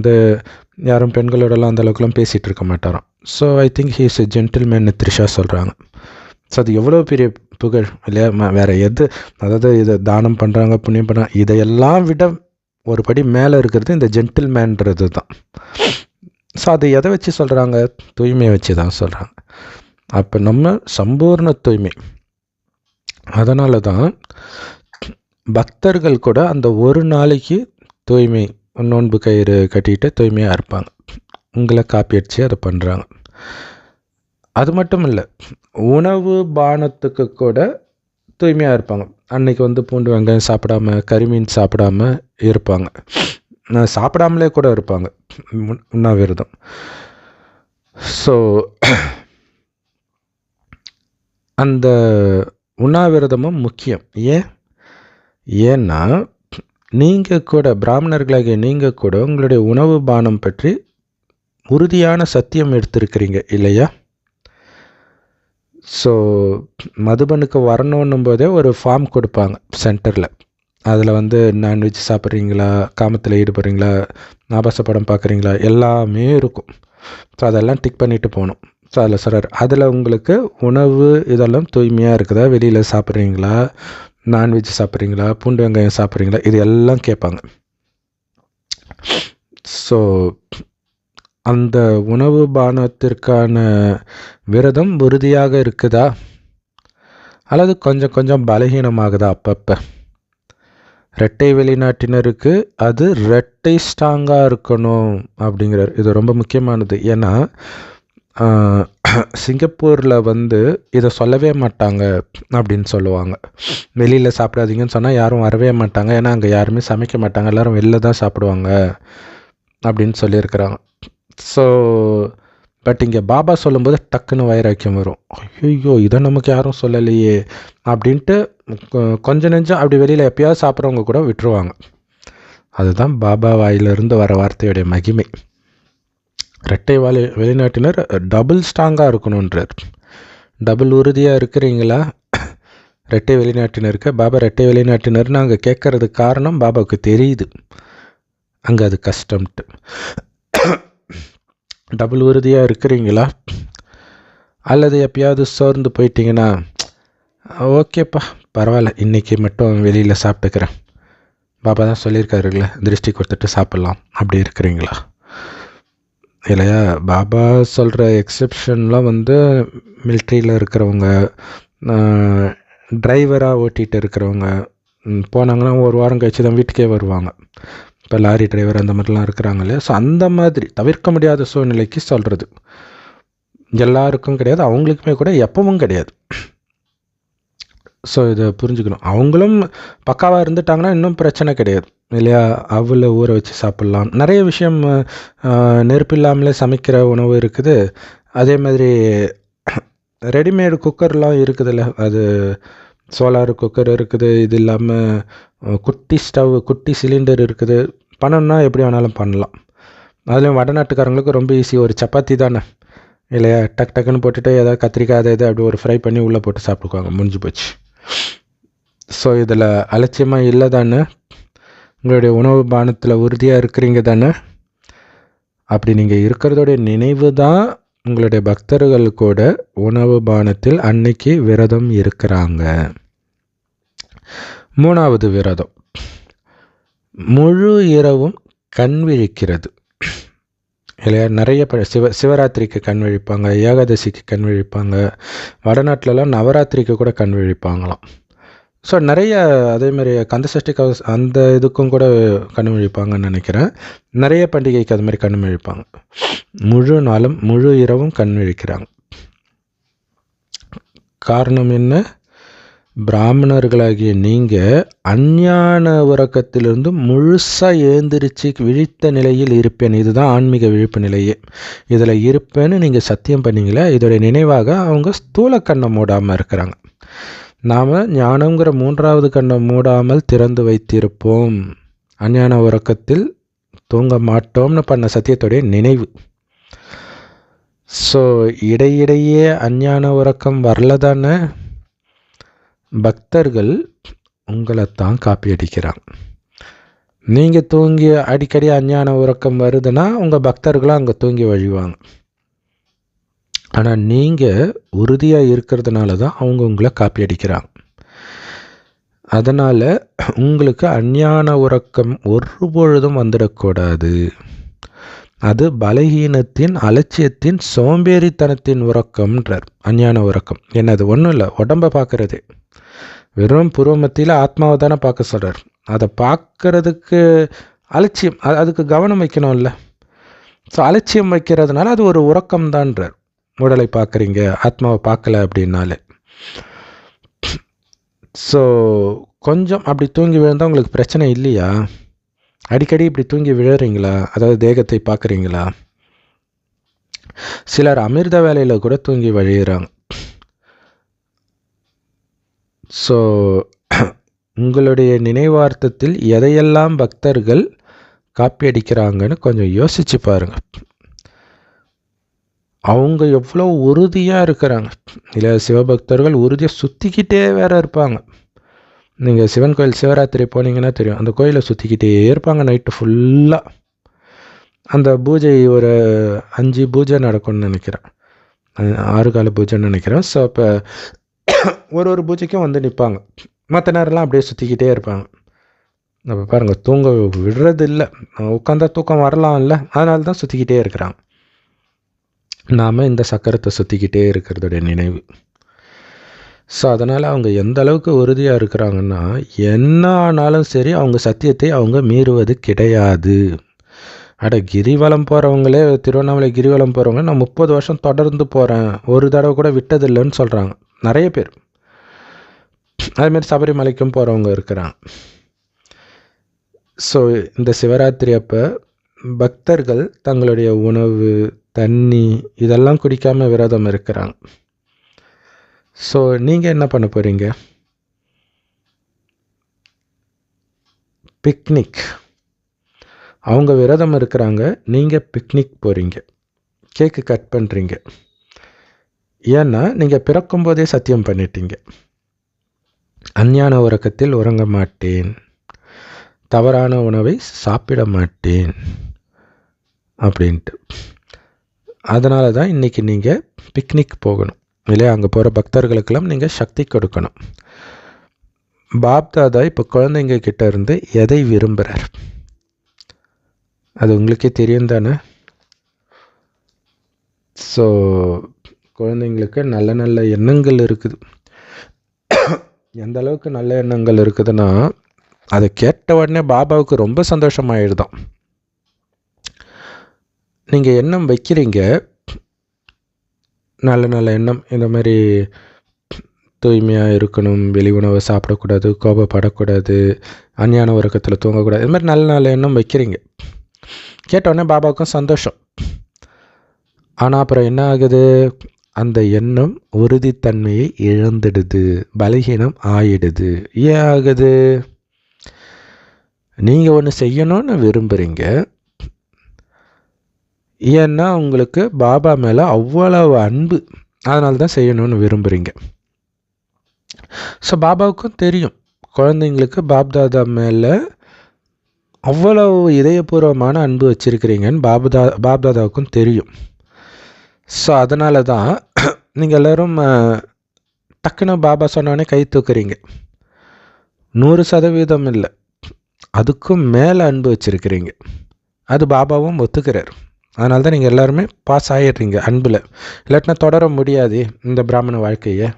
S1: யாரும் பெண்களோடலாம் அந்த அளவுக்குலாம் பேசிகிட்டு இருக்க மாட்டாராம். So I think he is a gentleman Trisha சொல்கிறாங்க. ஸோ அது எவ்வளோ பெரிய புகழ் இல்லையா? வேறு எது, அதாவது இதை தானம் பண்ணுறாங்க, புண்ணியம் பண்ணுறாங்க, இதையெல்லாம் விட ஒரு படி மேலே இருக்கிறது இந்த ஜென்டில்மேன்றது தான். ஸோ அதை எதை வச்சு சொல்கிறாங்க? தூய்மையை வச்சு தான் சொல்கிறாங்க. அப்போ நம்ம சம்பூர்ண தூய்மை. அதனால தான் பக்தர்கள் கூட அந்த ஒரு நாளைக்கு தூய்மை நோன்பு கயிறு கட்டிட்டு தூய்மையாக இருப்பாங்க. உங்களை காப்பி அடித்து அதை பண்ணுறாங்க. அது மட்டும் இல்லை, உணவு பானத்துக்கு கூட தூய்மையாக இருப்பாங்க. அன்னைக்கு பூண்டு வெங்காயம் சாப்பிடாம, கறிமீன் சாப்பிடாம இருப்பாங்க. சாப்பிடாமலே கூட இருப்பாங்க உண்ணாவிரதம். ஸோ அந்த உண்ணாவிரதமும் முக்கியம். ஏன்னா நீங்கள் கூட பிராமணர்களாகிய நீங்கள் கூட உங்களுடைய உணவு பானம் பற்றி உறுதியான சத்தியம் எடுத்திருக்கிறீங்க இல்லையா? ஸோ மதுபனுக்கு வரணுன்னும் போதே ஒரு ஃபார்ம் கொடுப்பாங்க சென்டரில். அதில் நான்வெஜ் சாப்பிட்றீங்களா, காமத்தில் ஈடுபடுறீங்களா, ஆபாச படம் பார்க்குறீங்களா, எல்லாமே இருக்கும். ஸோ அதெல்லாம் டிக் பண்ணிவிட்டு போகணும். ஸோ அதில் சொல்கிறார், அதில் உங்களுக்கு உணவு இதெல்லாம் தூய்மையாக இருக்குதா, வெளியில் சாப்பிட்றீங்களா, நான்வெஜ் சாப்பிட்றீங்களா, பூண்டு வெங்காயம் சாப்பிட்றீங்களா, இது எல்லாம் கேட்பாங்க. ஸோ அந்த உணவு பானத்திற்கான விரதம் உறுதியாக இருக்குதா அல்லது கொஞ்சம் கொஞ்சம் பலகீனமாகுதா? அப்பப்போ இரட்டை வெளிநாட்டினருக்கு அது இரட்டை ஸ்ட்ராங்காக இருக்கணும் அப்படிங்கிறார். இது ரொம்ப முக்கியமானது. ஏன்னா சிங்கப்பூரில் இதை சொல்லவே மாட்டாங்க அப்படின்னு சொல்லுவாங்க. வெளியில் சாப்பிடாதீங்கன்னு சொன்னால் யாரும் வரவே மாட்டாங்க. ஏன்னா அங்கே யாருமே சமைக்க மாட்டாங்க, எல்லோரும் வெளில தான் சாப்பிடுவாங்க அப்படின்னு சொல்லியிருக்கிறாங்க. ஸோ பட் இங்கே பாபா சொல்லும்போது டக்குன்னு வைராக்கியம் வரும். ஐயோ, இதை நமக்கு யாரும் சொல்லலையே அப்படின்ட்டு கொஞ்சம் நெஞ்சம் அப்படி வெளியில் எப்பயாவது சாப்பிட்றவங்க கூட விட்டுருவாங்க. அதுதான் பாபா வாயிலிருந்து வர வார்த்தையுடைய மகிமை. இரட்டை வெளிநாட்டினர் டபுள் ஸ்ட்ராங்காக இருக்கணுன்றார். டபுள் உறுதியாக இருக்கிறீங்களா? இரட்டை வெளிநாட்டினருக்கு பாபா இரட்டை வெளிநாட்டினர்னு அங்கே கேட்கறதுக்கு காரணம் பாபாவுக்கு தெரியுது அங்கே அது கஷ்டம்ட்டு. டபுள் உறுதியாக இருக்கிறீங்களா? அல்லது எப்பயாவது சோர்ந்து போயிட்டீங்கன்னா, ஓகேப்பா பரவாயில்ல, இன்றைக்கி மட்டும் வெளியில் சாப்பிட்டுக்கிறேன், பாபா தான் சொல்லியிருக்காருங்களே திருஷ்டி கொடுத்துட்டு சாப்பிட்லாம், அப்படி இருக்கிறீங்களா? இல்லையா? பாபா சொல்கிற எக்ஸப்ஷன்லாம் மிலிட்ரியில் இருக்கிறவங்க, டிரைவராக ஓட்டிகிட்டு இருக்கிறவங்க போனாங்கன்னா ஒரு வாரம் கழிச்சு தான் வீட்டுக்கே வருவாங்க. இப்போ லாரி டிரைவர் அந்த மாதிரிலாம் இருக்கிறாங்க இல்லையா? ஸோ அந்த மாதிரி தவிர்க்க முடியாத சூழ்நிலைக்கு சொல்கிறது. எல்லாருக்கும் கிடையாது, அவங்களுக்குமே கூட எப்பவும் கிடையாது. ஸோ இதை புரிஞ்சுக்கணும். அவங்களும் பக்காவாக இருந்துட்டாங்கன்னா இன்னும் பிரச்சனை கிடையாது இல்லையா? அவளை ஊற வச்சு சாப்பிட்லாம். நிறைய விஷயம் நெருப்பு இல்லாமலே சமைக்கிற உணவு இருக்குது. அதே மாதிரி ரெடிமேடு குக்கர்லாம் இருக்குதுல்ல, அது சோலார் குக்கர் இருக்குது. இது இல்லாமல் குட்டி ஸ்டவ், குட்டி சிலிண்டர் இருக்குது. பண்ணணுன்னா எப்படி வேணாலும் பண்ணலாம். அதுலேயும் வடநாட்டுக்காரங்களுக்கு ரொம்ப ஈஸி. ஒரு சப்பாத்தி தானே இல்லையா? டக் டக்குன்னு போட்டுட்டு ஏதாவது கத்திரிக்காய் அதை இதை அப்படி ஒரு ஃப்ரை பண்ணி உள்ளே போட்டு சாப்பிட்டுக்குவாங்க, முடிஞ்சு போச்சு. ஸோ இதில் அலட்சியமாக இல்லை தானே? உங்களுடைய உணவு பானத்தில் உறுதியாக இருக்கிறீங்க தானே? அப்படி நீங்கள் இருக்கிறதோடைய நினைவு தான் உங்களுடைய பக்தர்கள் கூட உணவு பானத்தில் அன்னைக்கு விரதம் இருக்கிறாங்க. மூணாவது விரதம், முழு இரவும் கண் விழிக்கிறது இல்லையா? நிறைய சிவராத்திரிக்கு கண் விழிப்பாங்க, ஏகாதசிக்கு கண் விழிப்பாங்க, வடநாட்டிலலாம் நவராத்திரிக்கு கூட கண் விழிப்பாங்களாம். ஸோ நிறைய அதேமாதிரி கந்தசஷ்டி அந்த இதுக்கும் கூட கண் விழிப்பாங்கன்னு நினைக்கிறேன். நிறைய பண்டிகைக்கு அது மாதிரி கண் விழிப்பாங்க. முழு நாளும் முழு இரவும் கண் விழிக்கிறாங்க. காரணம் என்ன? பிராமணர்களாகிய நீங்கள் அஞ்ஞான உறக்கத்திலிருந்து முழுசாக ஏந்திரிச்சு விழித்த நிலையில் இருப்பேன், இதுதான் ஆன்மீக விழிப்பு நிலையே, இதில் இருப்பேன்னு நீங்கள் சத்தியம் பண்ணீங்களே, இதோடைய நினைவாக அவங்க ஸ்தூல கண்ணை மூடாமல் இருக்கிறாங்க. நாம் ஞானங்கிற மூன்றாவது கண்ணை மூடாமல் திறந்து வைத்திருப்போம், அஞ்ஞான உறக்கத்தில் தூங்க மாட்டோம்னு பண்ண சத்தியத்துடைய நினைவு. ஸோ இடையிடையே அஞ்ஞான உறக்கம் வரல தானே? பக்தர்கள் உங்களைத்தான் காப்பி அடிக்கிறாங்க. நீங்கள் தூங்கி அடிக்கடி அஞ்ஞான உறக்கம் வருதுன்னா உங்கள் பக்தர்களும் அங்கே தூங்கி வழிவாங்க. ஆனால் நீங்கள் உறுதியாக இருக்கிறதுனால தான் அவங்க உங்களை காப்பி அடிக்கிறாங்க. அதனால் உங்களுக்கு அஞ்ஞான உறக்கம் ஒரு பொழுதும் வந்துடக்கூடாது. அது பலகீனத்தின், அலட்சியத்தின், சோம்பேறித்தனத்தின் உறக்கம்ன்றார். அஞ்ஞான உறக்கம் என்னது? ஒன்றும் இல்லை, உடம்பை பார்க்குறது. வெறும் புருவ மத்தியில் ஆத்மாவை தானே பார்க்க சொல்கிறார். அதை பார்க்கறதுக்கு அலட்சியம், அதுக்கு கவனம் வைக்கணும்ல. ஸோ அலட்சியம் வைக்கிறதுனால அது ஒரு உறக்கம்தான்றார். உடலை பார்க்குறீங்க, ஆத்மாவை பார்க்கல அப்படின்னாலே. ஸோ கொஞ்சம் அப்படி தூங்கி விழுந்தால் உங்களுக்கு பிரச்சனை இல்லையா? அடிக்கடி இப்படி தூங்கி விழுறீங்களா? அதாவது தேகத்தை பார்க்குறீங்களா? சிலர் அமிர்த வேலையில் கூட தூங்கி வழிகிறாங்க. ஸோ உங்களுடைய நினைவார்த்தத்தில் எதையெல்லாம் பக்தர்கள் காப்பி அடிக்கிறாங்கன்னு கொஞ்சம் யோசிச்சு பாருங்கள். அவங்க எவ்வளோ உறுதியாக இருக்கிறாங்க. இல்லை, சிவபக்தர்கள் உறுதியாக சுற்றிக்கிட்டே வேற இருப்பாங்க. நீங்கள் சிவன் கோயில் சிவராத்திரி போனீங்கன்னா தெரியும், அந்த கோயிலை சுற்றிக்கிட்டே இருப்பாங்க நைட்டு ஃபுல்லாக. அந்த பூஜை ஒரு 5 பூஜை நடக்கும்னு நினைக்கிறேன், 6 கால பூஜைன்னு நினைக்கிறேன். ஸோ அப்போ ஒரு பூஜைக்கும் வந்து நிற்பாங்க. மற்ற நேரம்லாம் அப்படியே சுற்றிக்கிட்டே இருப்பாங்க. அப்போ பாருங்கள், தூங்க விடுறது இல்லை. உட்காந்தா தூக்கம் வரலாம் இல்லை, அதனால தான் சுற்றிக்கிட்டே இருக்கிறாங்க. நாம் இந்த சக்கரத்தை சுற்றிக்கிட்டே இருக்கிறதோடைய நினைவு. ஸோ அதனால் அவங்க எந்த அளவுக்கு உறுதியாக இருக்கிறாங்கன்னா, என்ன ஆனாலும் சரி அவங்க சத்தியத்தை அவங்க மீறுவது கிடையாது. கிரிவலம் போகிறவங்களே, திருவண்ணாமலை கிரிவலம் போகிறவங்க, நான் 30 வருஷம் தொடர்ந்து போகிறேன், ஒரு தடவை கூட விட்டதில்லைன்னு சொல்கிறாங்க நிறைய பேர். அதுமாரி சபரிமலைக்கும் போகிறவங்க இருக்கிறாங்க. ஸோ இந்த சிவராத்திரி அப்போ பக்தர்கள் தங்களுடைய உணவு, தண்ணி இதெல்லாம் குடிக்காமல் விரதம் இருக்கிறாங்க. ஸோ நீங்கள் என்ன பண்ண போகிறீங்க? பிக்னிக். அவங்க விரதம் இருக்கிறாங்க, நீங்கள் பிக்னிக் போகிறீங்க, கேக்கு கட் பண்ணுறீங்க. ஏன்னா நீங்கள் பிறக்கும்போதே சத்தியம் பண்ணிட்டீங்க, அஞ்ஞான உறக்கத்தில் உறங்க மாட்டேன், தவறான உணவை சாப்பிட மாட்டேன் அப்படின்ட்டு. அதனால தான் இன்றைக்கி நீங்கள் பிக்னிக் போகணும் இல்லையா? அங்கே போகிற பக்தர்களுக்கெல்லாம் நீங்கள் சக்தி கொடுக்கணும். பாப்தாதா இப்போ குழந்தைங்க கிட்ட இருந்து எதை விரும்புகிறார்? அது உங்களுக்கே தெரியும் தானே? ஸோ குழந்தைங்களுக்கு நல்ல நல்ல எண்ணங்கள் இருக்குது. எந்த அளவுக்கு நல்ல எண்ணங்கள் இருக்குதுன்னா, அதை கேட்ட உடனே பாபாவுக்கு ரொம்ப சந்தோஷமாயிடுதான். நீங்கள் எண்ணம் வைக்கிறீங்க, நல்ல நல்ல எண்ணம், இந்த மாதிரி தூய்மையாக இருக்கணும், வெளி உணவை சாப்பிடக்கூடாது, கோபப்படக்கூடாது, அஞ்ஞான உறக்கத்தில் தூங்கக்கூடாது, இது மாதிரி நல்ல நல்ல எண்ணம் வைக்கிறீங்க. கேட்டவுடனே பாபாவுக்கும் சந்தோஷம். ஆனால் அப்புறம் என்ன ஆகுது? அந்த எண்ணம் உறுதித்தன்மையை இழந்துடுது, பலகீனம் ஆயிடுது. ஏன் ஆகுது? நீங்கள் ஒன்று செய்யணும்னு விரும்புகிறீங்க, ஏன்னா உங்களுக்கு பாபா மேலே அவ்வளவு அன்பு, அதனால தான் செய்யணும்னு விரும்புகிறீங்க. ஸோ பாபாவுக்கும் தெரியும் குழந்தைங்களுக்கு பாப்தாதா மேலே அவ்வளவு இதயபூர்வமான அன்பு வச்சுருக்கிறீங்கன்னு பாப்தாதாவுக்கும் தெரியும். ஸோ அதனால தான் நீங்கள் எல்லோரும் டக்குன்னு பாபா சொன்னோடனே கை தூக்குறீங்க. 100% இல்லை, அதுக்கும் மேலே அன்பு வச்சுருக்கிறீங்க. அது பாபாவும் ஒத்துக்கிறார். அதனால தான் நீங்கள் எல்லாருமே பாஸ் ஆகிடுறீங்க அன்பில். இல்லாட்டினா தொடர முடியாது இந்த பிராமண வாழ்க்கையை.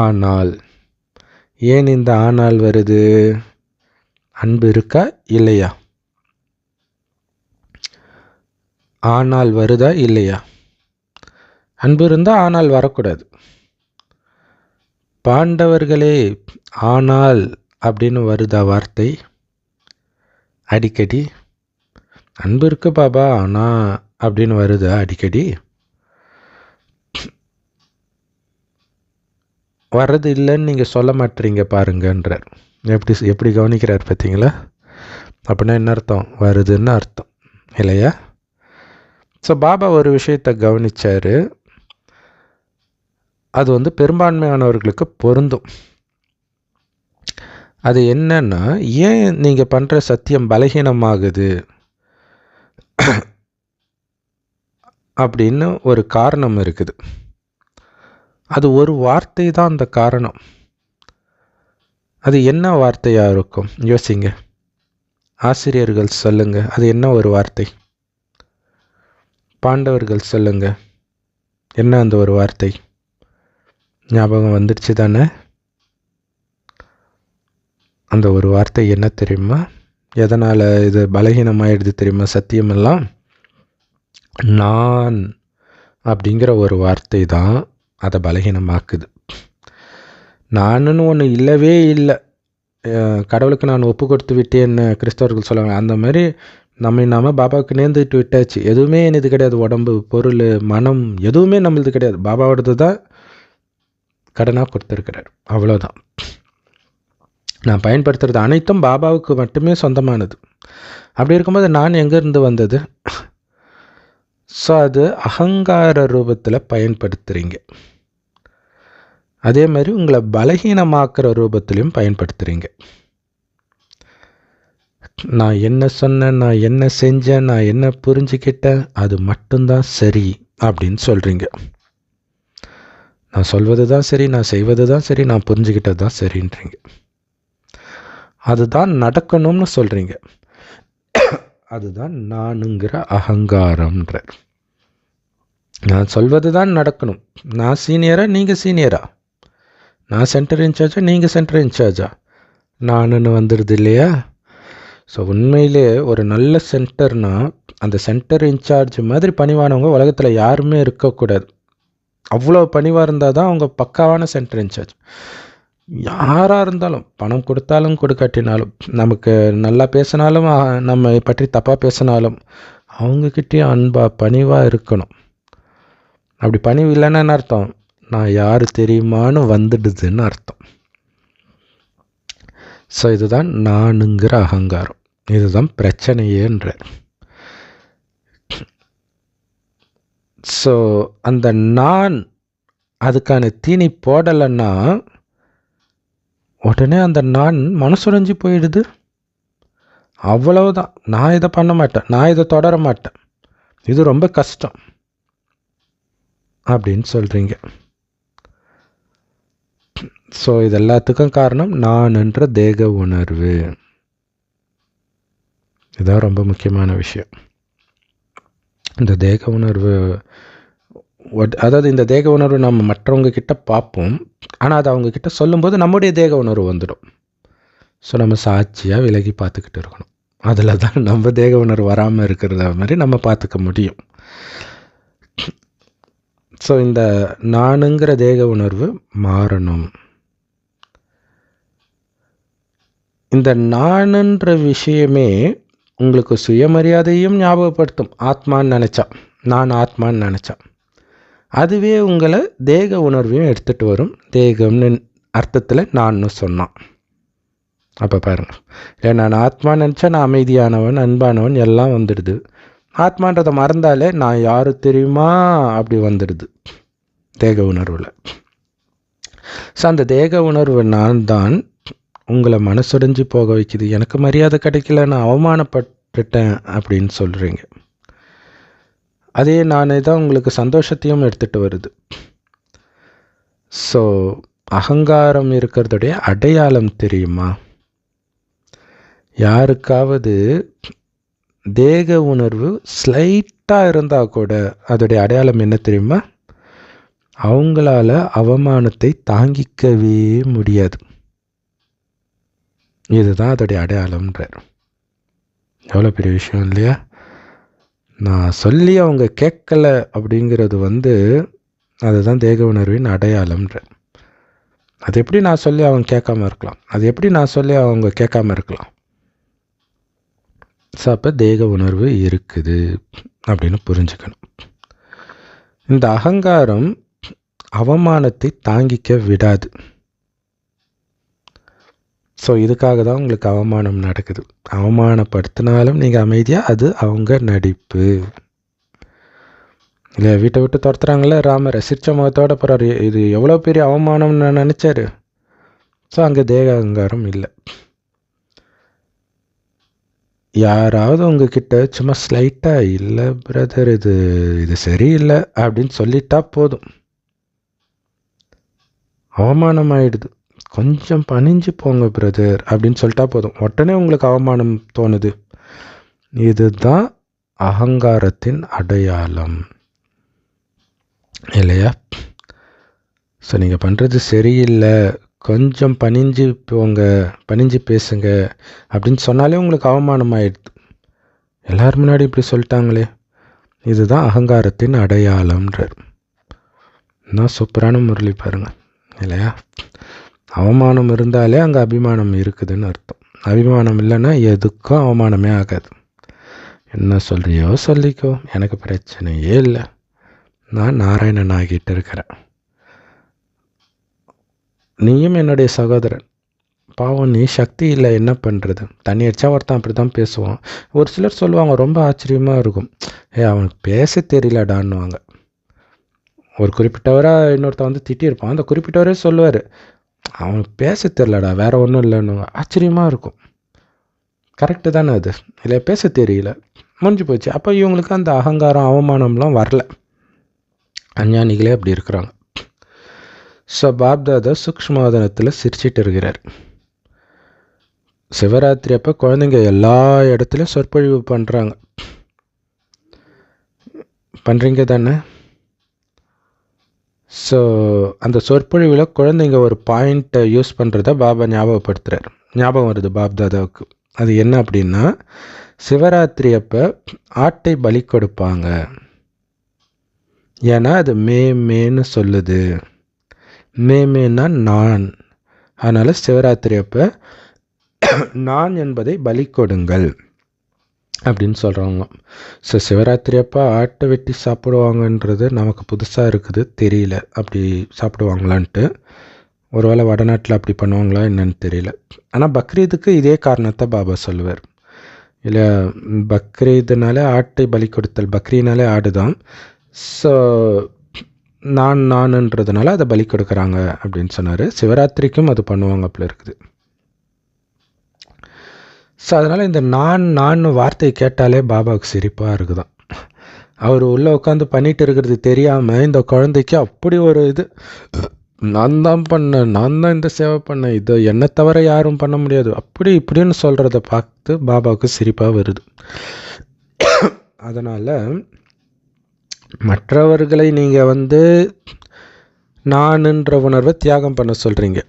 S1: ஆனால் ஏன் இந்த ஆனால் வருது? அன்பு இருக்கா இல்லையா? ஆனால் வருதா இல்லையா? அன்பு இருந்தால் ஆனால் வரக்கூடாது. பாண்டவர்களே, ஆனால் அப்படின்னு வருதா வார்த்தை அடிக்கடி? அன்பு இருக்கு பாபா ஆனால் அப்படின்னு வருதா அடிக்கடி? வர்றது இல்லைன்னு நீங்கள் சொல்ல மாட்டீங்க பாருங்கன்றார். எப்படி கவனிக்கிறார் பார்த்தீங்களா? அப்படின்னா என்ன அர்த்தம்? வருதுன்னு அர்த்தம் இல்லையா? ஸோ பாபா ஒரு விஷயத்தை கவனித்தார், அது பெரும்பான்மையானவர்களுக்கு பொருந்தும். அது என்னன்னா, ஏன் நீங்கள் பண்ணுற சத்தியம் பலகீனமாகுது அப்படின்னு ஒரு காரணம் இருக்குது. அது ஒரு வார்த்தை தான் அந்த காரணம். அது என்ன வார்த்தையாக இருக்கும்? யோசிங்க. ஆசிரியர்கள் சொல்லுங்க, அது என்ன ஒரு வார்த்தை? பாண்டவர்கள் சொல்லுங்க, என்ன அந்த ஒரு வார்த்தை? ஞாபகம் வந்துடுச்சு தானே? அந்த ஒரு வார்த்தை என்ன தெரியுமா? எதனால் இது பலகீனமாயிடுது தெரியுமா? சத்தியமெல்லாம் நான் அப்படிங்கிற ஒரு வார்த்தை தான் அதை பலகீனமாக்குது. நானுன்னு ஒன்று இல்லவே இல்லை. கடவுளுக்கு நான் ஒப்பு கொடுத்து விட்டேன்னு கிறிஸ்தவர்கள் சொல்லுவாங்க. அந்த மாதிரி நம்ம பாபாவுக்கு நேர்ந்துட்டு விட்டாச்சு. எதுவுமே இது கிடையாது. உடம்பு, பொருள், மனம் எதுவுமே நம்மளது கிடையாது. பாபாவோடது தான் கடனாக கொடுத்துருக்கிறார். அவ்வளோதான். நான் பயன்படுத்துகிறது அனைத்தும் பாபாவுக்கு மட்டுமே சொந்தமானது. அப்படி இருக்கும்போது நான் எங்கேருந்து வந்தது? ஸோ அது அகங்கார ரூபத்தில் பயன்படுத்துகிறீங்க. அதே மாதிரி உங்களை பலகீனமாக்குற ரூபத்திலையும் பயன்படுத்துகிறீங்க. நான் என்ன சொன்னேன், நான் என்ன செஞ்சேன், நான் என்ன புரிஞ்சுக்கிட்டேன், அது மட்டும்தான் சரி அப்படின்னு சொல்கிறீங்க. நான் சொல்வது தான் சரி, நான் செய்வது தான் சரி, நான் புரிஞ்சுக்கிட்டது தான் சரின்றீங்க. அதுதான் நடக்கணும்னு சொல்கிறீங்க. அதுதான் நானுங்கிற அகங்காரம்ன்ற. நான் சொல்வது தான் நடக்கணும். நான் சீனியரா, நீங்கள் சீனியரா? நான் சென்டர் இன்சார்ஜா, நீங்கள் சென்டர் இன்சார்ஜா? நானுன்னு வந்துடுது இல்லையா? ஸோ உண்மையிலே ஒரு நல்ல சென்டர்னால் அந்த சென்டர் இன்சார்ஜ் மாதிரி பணிவானவங்க உலகத்தில் யாருமே இருக்கக்கூடாது. அவ்வளோ பணிவாக இருந்தால் தான் அவங்க பக்காவான சென்டர் இன்சார்ஜ். யாராக இருந்தாலும், பணம் கொடுத்தாலும் கொடுக்காட்டினாலும், நமக்கு நல்லா பேசினாலும் நம்ம பற்றி தப்பாக பேசினாலும் அவங்கக்கிட்டே அன்பாக பணிவாக இருக்கணும். அப்படி பணிவு இல்லைன்னா என்ன அர்த்தம்? நான் யார் தெரியுமான்னு வந்துடுதுன்னு அர்த்தம். ஸோ இதுதான் நானுங்கிற அகங்காரம். இதுதான் பிரச்சனையேன்ற. ஸோ அந்த நான் அதுக்கான தீனி போடலைன்னா உடனே அந்த நான் மனசுடைஞ்சு போயிடுது. அவ்வளவுதான். நான் இதை பண்ண மாட்டேன், நான் இதை தொடர மாட்டேன், இது ரொம்ப கஷ்டம் அப்படின்னு சொல்கிறீங்க. ஸோ இது எல்லாத்துக்கும் காரணம் நான் என்ற தேக உணர்வு. இதுதான் ரொம்ப முக்கியமான விஷயம். இந்த தேக உணர்வு, அதாவது இந்த தேக உணர்வு நம்ம மற்றவங்க கிட்ட பார்ப்போம். ஆனால் அது அவங்கக்கிட்ட சொல்லும்போது நம்முடைய தேக உணர்வு வந்துடும். ஸோ நம்ம சாட்சியாக விலகி பார்த்துக்கிட்டு இருக்கணும். அதில் தான் நம்ம தேக உணர்வு வராமல் இருக்கிறத மாதிரி நம்ம பார்த்துக்க முடியும். ஸோ இந்த நானுங்கிற தேக உணர்வு மாறணும். இந்த நானுன்ற விஷயமே உங்களுக்கு சுயமரியாதையும் ஞாபகப்படுத்தும். ஆத்மான்னு நினச்சா, நான் ஆத்மான்னு நினச்சா அதுவே உங்களை தேக உணர்வையும் எடுத்துகிட்டு வரும். தேகம்னு அர்த்தத்தில் நான்னு சொன்னான். அப்போ பாருங்கள், ஏன் நான் ஆத்மான்னு நினச்சா நான் அமைதியானவன், அன்பானவன் எல்லாம் வந்துடுது. ஆத்மான்றதை மறந்தாலே நான் யாரு தெரியுமா அப்படி வந்துடுது தேக உணர்வில். ஸோ அந்த தேக உணர்வு நான் தான் உங்களை மனசுடைஞ்சு போக வைக்குது. எனக்கு மரியாதை கிடைக்கல, நான் அவமானப்பட்டுட்டேன் அப்படின்னு சொல்கிறீங்க. அதே நானே தான் உங்களுக்கு சந்தோஷத்தையும் எடுத்துகிட்டு வருது. ஸோ அகங்காரம் இருக்கிறதுடைய அடையாளம் தெரியுமா? யாருக்காவது தேக உணர்வு ஸ்லைட்டாக இருந்தால் கூட அதோடைய அடையாளம் என்ன தெரியுமா? அவங்களால அவமானத்தை தாங்கிக்கவே முடியாது. இதுதான் அதோடைய அடையாளம்ன்றார். எவ்வளோ பெரிய விஷயம் இல்லையா? நான் சொல்லி அவங்க கேட்கல அப்படிங்கிறது அதுதான் தேக உணர்வின் அடையாளம்ன்ற. அது எப்படி நான் சொல்லி அவங்க கேட்காம இருக்கலாம்? அது எப்படி நான் சொல்லி அவங்க கேட்காம இருக்கலாம்? ஸோ அப்போ தேக உணர்வு இருக்குது அப்படின்னு புரிஞ்சுக்கணும். இந்த அகங்காரம் அவமானத்தை தாங்கிக்க விடாது. ஸோ இதுக்காக தான் உங்களுக்கு அவமானம் நடக்குது. அவமானப்படுத்தினாலும் நீங்கள் அமைதியாக, அது அவங்க நடிப்பு. இல்லை, வீட்டை விட்டு துரத்துறாங்களே, ராமர் சிரிச்ச முகத்தோட போகிறாரு. இது எவ்வளோ பெரிய அவமானம்னு நான் நினச்சாரு. ஸோ அங்கே தேக அகங்காரம் இல்லை. யாராவது உங்ககிட்ட சும்மா ஸ்லைட்டாக, இல்லை பிரதர் இது சரியில்லை அப்படின்னு சொல்லிட்டா போதும், அவமானம் ஆயிடுது. கொஞ்சம் பணிஞ்சு போங்க பிரதர் அப்படின்னு சொல்லிட்டா போதும், உடனே உங்களுக்கு அவமானம் தோணுது. இதுதான் அகங்காரத்தின் அடையாளம் இல்லையா? ஸோ நீங்கள் பண்ணுறது சரியில்லை, கொஞ்சம் பணிஞ்சு போங்க, பணிஞ்சு பேசுங்க அப்படின்னு சொன்னாலே உங்களுக்கு அவமானம் ஆயிடுது. எல்லாரும் முன்னாடி இப்படி சொல்லிட்டாங்களே, இதுதான் அகங்காரத்தின் அடையாளம்ன்றார். இன்னும் சூப்பரான முரளி பாருங்கள் இல்லையா? அவமானம் இருந்தாலே அங்கே அபிமானம் இருக்குதுன்னு அர்த்தம். அபிமானம் இல்லைன்னா எதுக்கும் அவமானமே ஆகாது. என்ன சொல்கிறியோ சொல்லிக்கோ, எனக்கு பிரச்சனையே இல்லை, நான் நாராயணன் ஆகிட்டு இருக்கிறேன், நீயும் என்னுடைய சகோதரன், பாவம் நீ சக்தி இல்லை, என்ன பண்ணுறது? தண்ணி அடித்தா ஒருத்தன் அப்படி தான் பேசுவான். ஒரு சிலர் சொல்லுவாங்க, ரொம்ப ஆச்சரியமாக இருக்கும், அவனுக்கு பேச தெரியலடான்னுவாங்க. ஒரு குறிப்பிட்டவராக இன்னொருத்தன் வந்து திட்டியிருப்பான், அந்த குறிப்பிட்டவரே சொல்லுவார், அவனுக்கு பேச தெரியலடா, வேற ஒன்றும் இல்லைன்னு. ஆச்சரியமாக இருக்கும். கரெக்டு தானே அது இல்லை? பேச தெரியல, முடிஞ்சு போச்சு. அப்போ இவங்களுக்கு அந்த அகங்காரம் அவமானம்லாம் வரல. அஞ்ஞானிகளே அப்படி இருக்கிறாங்க. ஸோ பாப்தாதா சூக்ஷ்மவாதனத்தில் சிரிச்சிட்டு இருக்கிறார். சிவராத்திரி அப்போ குழந்தைங்க எல்லா இடத்துலையும் சொற்பொழிவு பண்ணுறீங்க தானே? ஸோ அந்த சொற்பொழிவில் குழந்தைங்க ஒரு பாயிண்ட்டை யூஸ் பண்ணுறத பாபா ஞாபகப்படுத்துகிறார். ஞாபகம் வருது பாப்தாதாவுக்கு. அது என்ன அப்படின்னா, சிவராத்திரி அப்போ ஆட்டை பலி கொடுப்பாங்க, ஏன்னா அது மேன்னு சொல்லுது. மேன்னா நான், அதனால் சிவராத்திரி அப்போ நான் என்பதை பலி கொடுங்கள் அப்படின்னு சொல்கிறவங்க. ஸோ சிவராத்திரி அப்போ ஆட்டை வெட்டி சாப்பிடுவாங்கன்றது நமக்கு புதுசாக இருக்குது, தெரியல அப்படி சாப்பிடுவாங்களான்ட்டு. ஒருவேளை வடநாட்டில் அப்படி பண்ணுவாங்களா என்னன்னு தெரியல. ஆனால் பக்ரீதுக்கு இதே காரணத்தை பாபா சொல்லுவார் இல்லை? பக்ரீதுனாலே ஆட்டை பலி கொடுத்தல், பக்ரீனாலே ஆடு தான். ஸோ நான்ன்றதுனால அதை பலி கொடுக்குறாங்க அப்படின்னு சொன்னார். சிவராத்திரிக்கும் அது பண்ணுவாங்க அப்படி இருக்குது. ஸோ அதனால் இந்த நான் வார்த்தையை கேட்டாலே பாபாவுக்கு சிரிப்பாக இருக்குதான். அவர் உள்ளே உட்காந்து பண்ணிட்டு இருக்கிறது தெரியாமல் இந்த குழந்தைக்கு அப்படி ஒரு இது, நான் தான் இந்த சேவை பண்ணேன், இதை என்னை தவிர யாரும் பண்ண முடியாது அப்படி இப்படின்னு சொல்கிறத பார்த்து பாபாவுக்கு சிரிப்பாக வருது. அதனால் மற்றவர்களை நீங்கள் நான்ன்ற உணர்வை தியாகம் பண்ண சொல்கிறீங்க,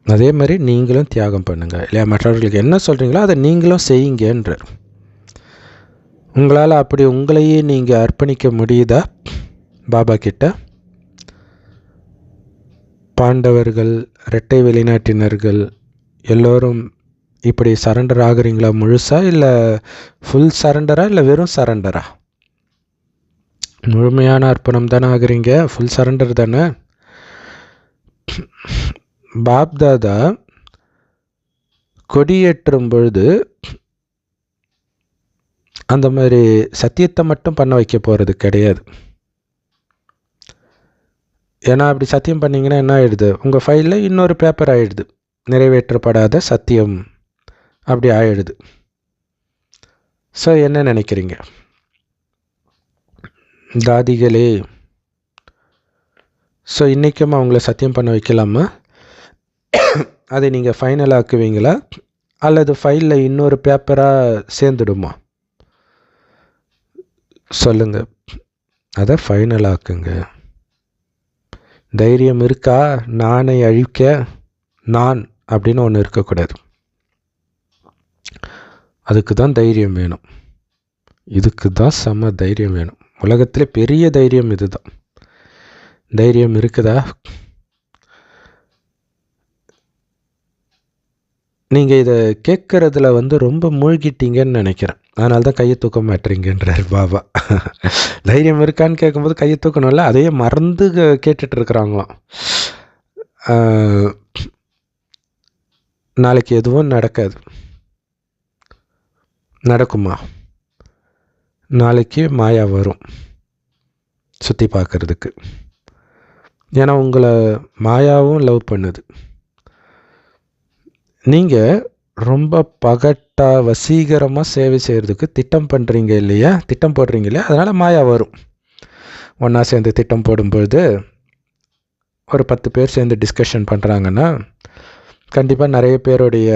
S1: அதே மாதிரி நீங்களும் தியாகம் பண்ணுங்கள் இல்லையா? மற்றவர்களுக்கு என்ன சொல்கிறீங்களோ அதை நீங்களும் செய்யுங்கன்றார். உங்களால் அப்படி உங்களையே நீங்கள் அர்ப்பணிக்க முடியுதா பாபா கிட்ட? பாண்டவர்கள், இரட்டை வெளிநாட்டினர்கள் எல்லோரும் இப்படி சரண்டர் ஆகுறீங்களா முழுசா, இல்லை ஃபுல் சரண்டரா, இல்லை வெறும் சரண்டரா? முழுமையான அர்ப்பணம் தானே ஆகுறீங்க, ஃபுல் சரண்டர் தானே? பாப்தாதா கொடியேற்றும் பொழுது அந்த மாதிரி சத்தியத்தை மட்டும் பண்ண வைக்க போகிறது கிடையாது. ஏன்னா அப்படி சத்தியம் பண்ணிங்கன்னா என்ன ஆகிடுது, உங்கள் ஃபைலில் இன்னொரு பேப்பர் ஆகிடுது, நிறைவேற்றப்படாத சத்தியம் அப்படி ஆகிடுது. ஸோ என்ன நினைக்கிறீங்க தாதிகளே? ஸோ இன்றைக்கும் அவங்கள சத்தியம் பண்ண வைக்கலாமா? அதை நீங்கள் ஃபைனல் ஆக்குவீங்களா, அல்லது ஃபைலில் இன்னொரு பேப்பராக சேர்ந்துடுமா? சொல்லுங்கள், அதை ஃபைனல் ஆக்குங்க. தைரியம் இருக்கா நானை அழிக்க? நான் அப்படின்னு ஒன்று இருக்கக்கூடாது. அதுக்கு தான் தைரியம் வேணும், இதுக்கு தான் செம தைரியம் வேணும். உலகத்தில் பெரிய தைரியம் இதுதான். தைரியம் இருக்குதா? நீங்கள் இதை கேட்குறதுல ரொம்ப மூழ்கிட்டீங்கன்னு நினைக்கிறேன், அதனால தான் கையை தூக்க மாட்டீங்கன்றார் பாபா. தைரியம் இருக்கான்னு கேட்கும்போது கையை தூக்கணும்ல, அதையே மறந்து கேட்டுட்ருக்குறாங்களாம். நாளைக்கு எதுவும் நடக்காது. நடக்குமா? நாளைக்கு மாயா வரும் சுற்றி பார்க்குறதுக்கு. ஏன்னா உங்களை மாயாவும் லவ் பண்ணுது. நீங்கள் ரொம்ப பகட்டாக வசீகரமாக சேவை செய்கிறதுக்கு திட்டம் பண்ணுறீங்க இல்லையா, திட்டம் போடுறீங்க இல்லையா, அதனால் மாயா வரும். ஒன்றா சேர்ந்து திட்டம் போடும்பொழுது ஒரு 10 பேர் சேர்ந்து டிஸ்கஷன் பண்ணுறாங்கன்னா கண்டிப்பாக நிறைய பேருடைய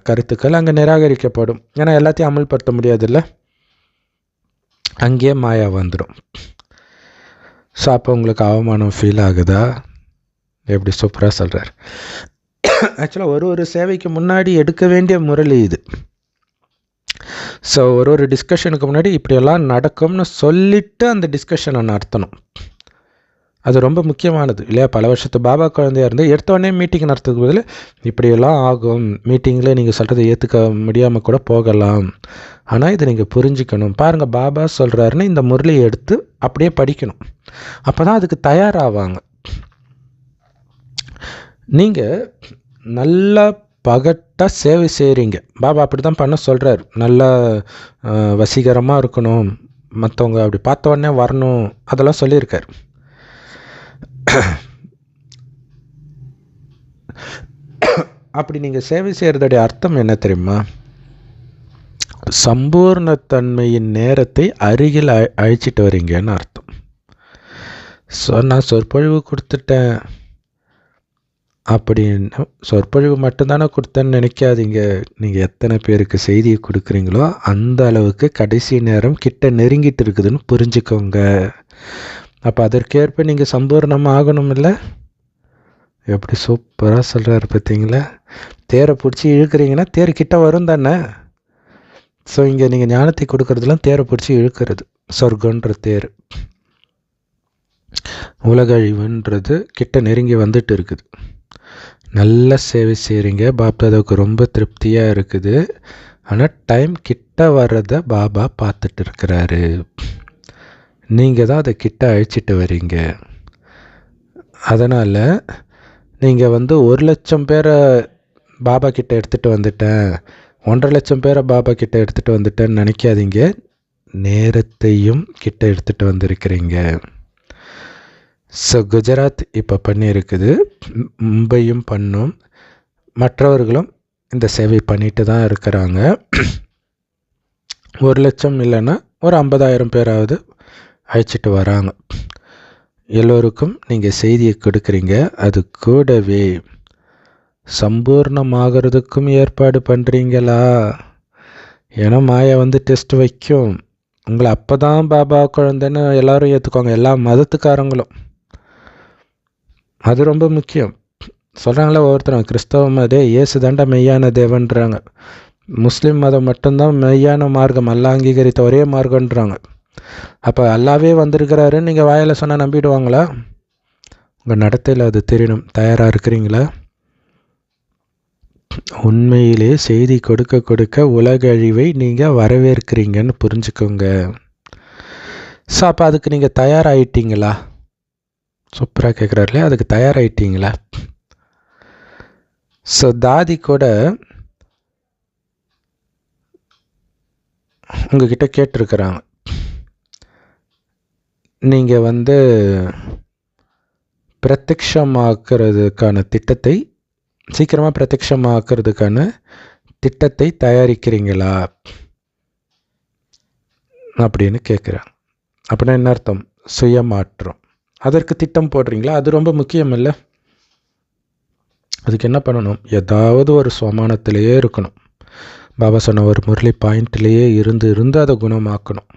S1: கருத்துக்கள் அங்கே நிராகரிக்கப்படும். ஏன்னா எல்லாத்தையும் அமல்படுத்த முடியாதுல்ல, அங்கேயே மாயா வந்துடும். ஸோ அப்போ உங்களுக்கு அவமானம் ஃபீல் ஆகுதா? எப்படி சூப்பராக சொல்கிறார். ஆக்சுவலாக ஒரு சேவைக்கு முன்னாடி எடுக்க வேண்டிய முரளி இது. ஸோ ஒரு டிஸ்கஷனுக்கு முன்னாடி இப்படியெல்லாம் நடக்கும்னு சொல்லிவிட்டு அந்த டிஸ்கஷனை நடத்தணும். அது ரொம்ப முக்கியமானது இல்லையா? பல வருஷத்து பாபா குழந்தையாக இருந்து எடுத்தோடனே மீட்டிங் நடத்துறதுக்கு பதில் இப்படியெல்லாம் ஆகும், மீட்டிங்கில் நீங்கள் சொல்கிறத ஏற்றுக்க முடியாமல் கூட போகலாம், ஆனால் இதை நீங்கள் புரிஞ்சுக்கணும். பாருங்கள், பாபா சொல்கிறாருன்னு இந்த முரளியை எடுத்து அப்படியே படிக்கணும். அப்போ தான் அதுக்கு தயாராவாங்க. நீங்கள் நல்லா பகட்டாக சேவை செய்கிறீங்க, பாபா அப்படி தான் பண்ண சொல்கிறார். நல்லா வசீகரமாக இருக்கணும், மற்றவங்க அப்படி பார்த்த உடனே வரணும், அதெல்லாம் சொல்லியிருக்கார். அப்படி நீங்கள் சேவை செய்கிறதுடைய அர்த்தம் என்ன தெரியுமா? சம்பூர்ணத்தன்மையின் நேரத்தை அருகில் அழைச்சிட்டு வரீங்கன்னு அர்த்தம். ஸோ நான் சொற்பொழிவு கொடுத்துட்டேன் அப்படின்னு, சொற்பொழிவு மட்டும்தானே கொடுத்தேன்னு நினைக்காதீங்க. நீங்கள் எத்தனை பேருக்கு செய்தியை கொடுக்குறீங்களோ அந்த அளவுக்கு கடைசி நேரம் கிட்ட நெருங்கிட்டு இருக்குதுன்னு புரிஞ்சுக்கோங்க. அப்போ அதற்கேற்ப நீங்கள் சம்பூர்ணமாக ஆகணும் இல்லை? எப்படி சூப்பராக சொல்கிறாரு பார்த்தீங்களா? தேரை பிடிச்சி இழுக்கிறீங்கன்னா தேர் கிட்ட வரும் தானே. ஸோ இங்கே நீங்கள் ஞானத்தை கொடுக்கறதுலாம் தேரை பிடிச்சி இழுக்கிறது. சொர்க்கன்ற தேர், உலகழிவுன்றது கிட்ட நெருங்கி வந்துட்டு இருக்குது. நல்ல சேவை செய்கிறீங்க, பாப்தாதாவுக்கு ரொம்ப திருப்தியாக இருக்குது. ஆனால் டைம் கிட்ட வர்றதை பாபா பார்த்துட்டு இருக்கிறாரு. நீங்கள் தான் அதை கிட்ட அழைச்சிட்டு வரீங்க. அதனால் நீங்கள் 1,00,000 பேரை பாபா கிட்ட எடுத்துகிட்டு வந்துட்டேன், 1,50,000 பேரை பாபா கிட்ட எடுத்துகிட்டு வந்துட்டேன்னு நினைக்காதீங்க. நேரத்தையும் கிட்ட எடுத்துகிட்டு வந்திருக்கிறீங்க. ஸோ குஜராத் இப்போ பண்ணியிருக்குது, மும்பையும் பண்ணும், மற்றவர்களும் இந்த சேவை பண்ணிட்டு தான் இருக்கிறாங்க. 1,00,000 இல்லைன்னா ஒரு 50,000 பேராவது அழைச்சிட்டு வராங்க. எல்லோருக்கும் நீங்கள் செய்தியை கொடுக்குறீங்க. அது கூடவே சம்பூர்ணமாகிறதுக்கும் ஏற்பாடு பண்ணுறீங்களா? ஏன்னா மாயா டெஸ்ட் வைக்கும் உங்களை. அப்போ தான் பாபா குழந்தைன்னு எல்லோரும் ஏற்றுக்குவாங்க, எல்லா மதத்துக்காரங்களும். அது ரொம்ப முக்கியம். சொல்கிறாங்களே ஒவ்வொருத்தரும், கிறிஸ்தவ மதே இயேசு தாண்டா மெய்யான தேவன்றாங்க, முஸ்லீம் மதம் மட்டும்தான் மெய்யான மார்க்கம், அல்லா அங்கீகரித்த ஒரே மார்க்கன்றாங்க. அப்போ அல்லாவே வந்திருக்கிறாருன்னு நீங்கள் வாயில் சொன்னால் நம்பிடுவாங்களா? உங்கள் நடத்தையில் அது தெரியணும். தயாராக இருக்கிறீங்களா? உண்மையிலே செய்தி கொடுக்க கொடுக்க உலக அழிவை நீங்கள் வரவேற்கிறீங்கன்னு புரிஞ்சுக்கோங்க. ஸோ அப்போ அதுக்கு நீங்கள் தயாராகிட்டீங்களா? சூப்பராக கேட்குறாருலே, அதுக்கு தயாராகிட்டீங்களா? ஸோ தாதி கூட உங்ககிட்ட கேட்டிருக்கிறாங்க, நீங்கள் பிரத்யக்ஷமாக்குறதுக்கான திட்டத்தை, சீக்கிரமாக பிரத்யக்ஷமாக்குறதுக்கான திட்டத்தை தயாரிக்கிறீங்களா அப்படின்னு கேட்குறாங்க. அப்படின்னா என்ன அர்த்தம்? சுயமாற்றம். அதற்கு திட்டம் போடுறீங்களா? அது ரொம்ப முக்கியம் இல்லை? அதுக்கு என்ன பண்ணணும்? ஏதாவது ஒரு சுவமானத்திலேயே இருக்கணும். பாபா சொன்ன ஒரு முரளி பாயிண்ட்லேயே இருந்து அதை குணமாக்கணும்.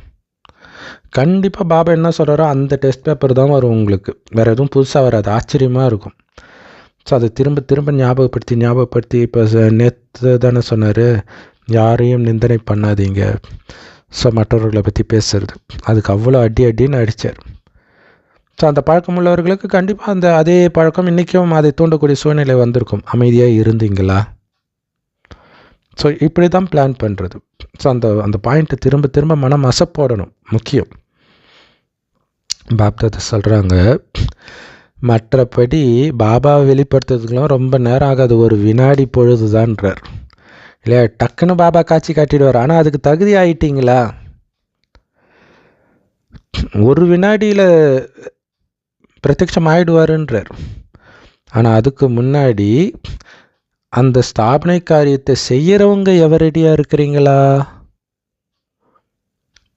S1: கண்டிப்பாக பாபா என்ன சொல்கிறாரோ அந்த டெஸ்ட் பேப்பர் தான் வரும் உங்களுக்கு, வேறு எதுவும் புதுசாக வராது. ஆச்சரியமாக இருக்கும். ஸோ அதை திரும்ப ஞாபகப்படுத்தி இப்போ நேற்று தானே சொன்னார், யாரையும் நிந்தனை பண்ணாதீங்க. ஸோ மற்றவர்களை பற்றி பேசுறது, அதுக்கு அவ்வளோ அடின்னு அடித்தார். ஸோ அந்த பழக்கம் உள்ளவர்களுக்கு கண்டிப்பாக அதே பழக்கம் இன்றைக்கும் அதை தூண்டக்கூடிய சூழ்நிலை வந்திருக்கும். அமைதியாக இருந்தீங்களா? ஸோ இப்படி தான் பிளான் பண்ணுறது. ஸோ அந்த பாயிண்ட்டை திரும்ப மனம் அசப்போடணும், முக்கியம். பாப்தாதா சொல்கிறாங்க, மற்றபடி பாபாவை வெளிப்படுத்துறதுக்கெலாம் ரொம்ப நேரம் ஆகாது, ஒரு வினாடி பொழுது தான்றார் இல்லையா? டக்குன்னு பாபா காட்சி காட்டிடுவார். ஆனால் அதுக்கு தகுதி ஆகிட்டீங்களா? ஒரு வினாடியில் பிரத்யட்சம் ஆகிடுவாருன்றார். ஆனால் அதுக்கு முன்னாடி அந்த ஸ்தாபனை காரியத்தை செய்கிறவங்க எவரடியாக இருக்கிறீங்களா?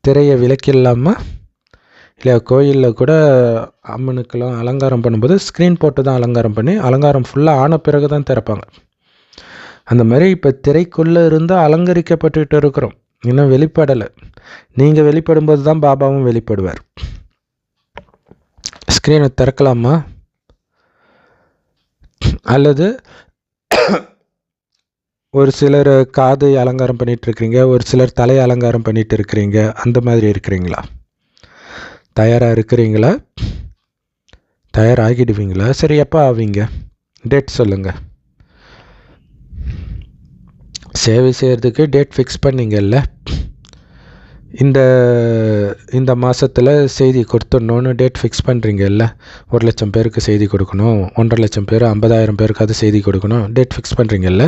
S1: திரையை விலக்கிடலாமா? இல்லையா கோயிலில் கூட அம்மனுக்கெல்லாம் அலங்காரம் பண்ணும்போது ஸ்க்ரீன் போட்டு தான் அலங்காரம் பண்ணி அலங்காரம் ஃபுல்லாக ஆன பிறகு தான் திறப்பாங்க. அந்த மாதிரி இப்போ திரைக்குள்ளே இருந்து அலங்கரிக்கப்பட்டுட்டு இருக்கிறோம், இன்னும் வெளிப்படலை. நீங்கள் வெளிப்படும்போது தான் பாபாவும் வெளிப்படுவார். ஸ்க்ரீனை திறக்கலாமா? அல்லது ஒரு சிலர் காது அலங்காரம் பண்ணிகிட்டு இருக்கிறீங்க, ஒரு சிலர் தலையை அலங்காரம் பண்ணிகிட்டு இருக்கிறீங்க, அந்த மாதிரி இருக்கிறீங்களா? தயாராக இருக்கிறீங்களா? தயாராகிடுவீங்களா? சரி, எப்போ ஆவீங்க? டேட் சொல்லுங்கள். சேவை செய்கிறதுக்கு டேட் ஃபிக்ஸ் பண்ணிங்கல்ல. இந்த மாதத்தில் செய்தி கொடுத்துடணுன்னு டேட் ஃபிக்ஸ் பண்ணுறீங்கல்ல. 1,00,000 பேருக்கு செய்தி கொடுக்கணும், 1,50,000 பேர் 50,000 பேருக்காவது செய்தி கொடுக்கணும், டேட் ஃபிக்ஸ் பண்ணுறீங்கல்ல.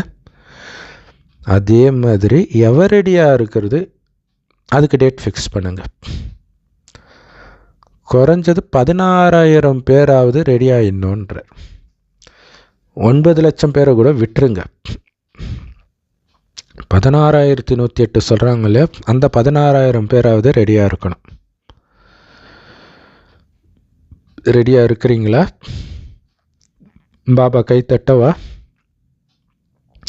S1: அதே மாதிரி எவரடியாக இருக்கிறது அதுக்கு டேட் ஃபிக்ஸ் பண்ணுங்கள். குறைஞ்சது 16,000 பேராவது ரெடி ஆகிடணுன்ற. 9,00,000 பேரை கூட விட்டுருங்க. 16,108 சொல்கிறாங்களே, அந்த 16,000 பேராவது ரெடியாக இருக்கணும். ரெடியாக இருக்கிறீங்களா? பாபா கைத்தட்டவா?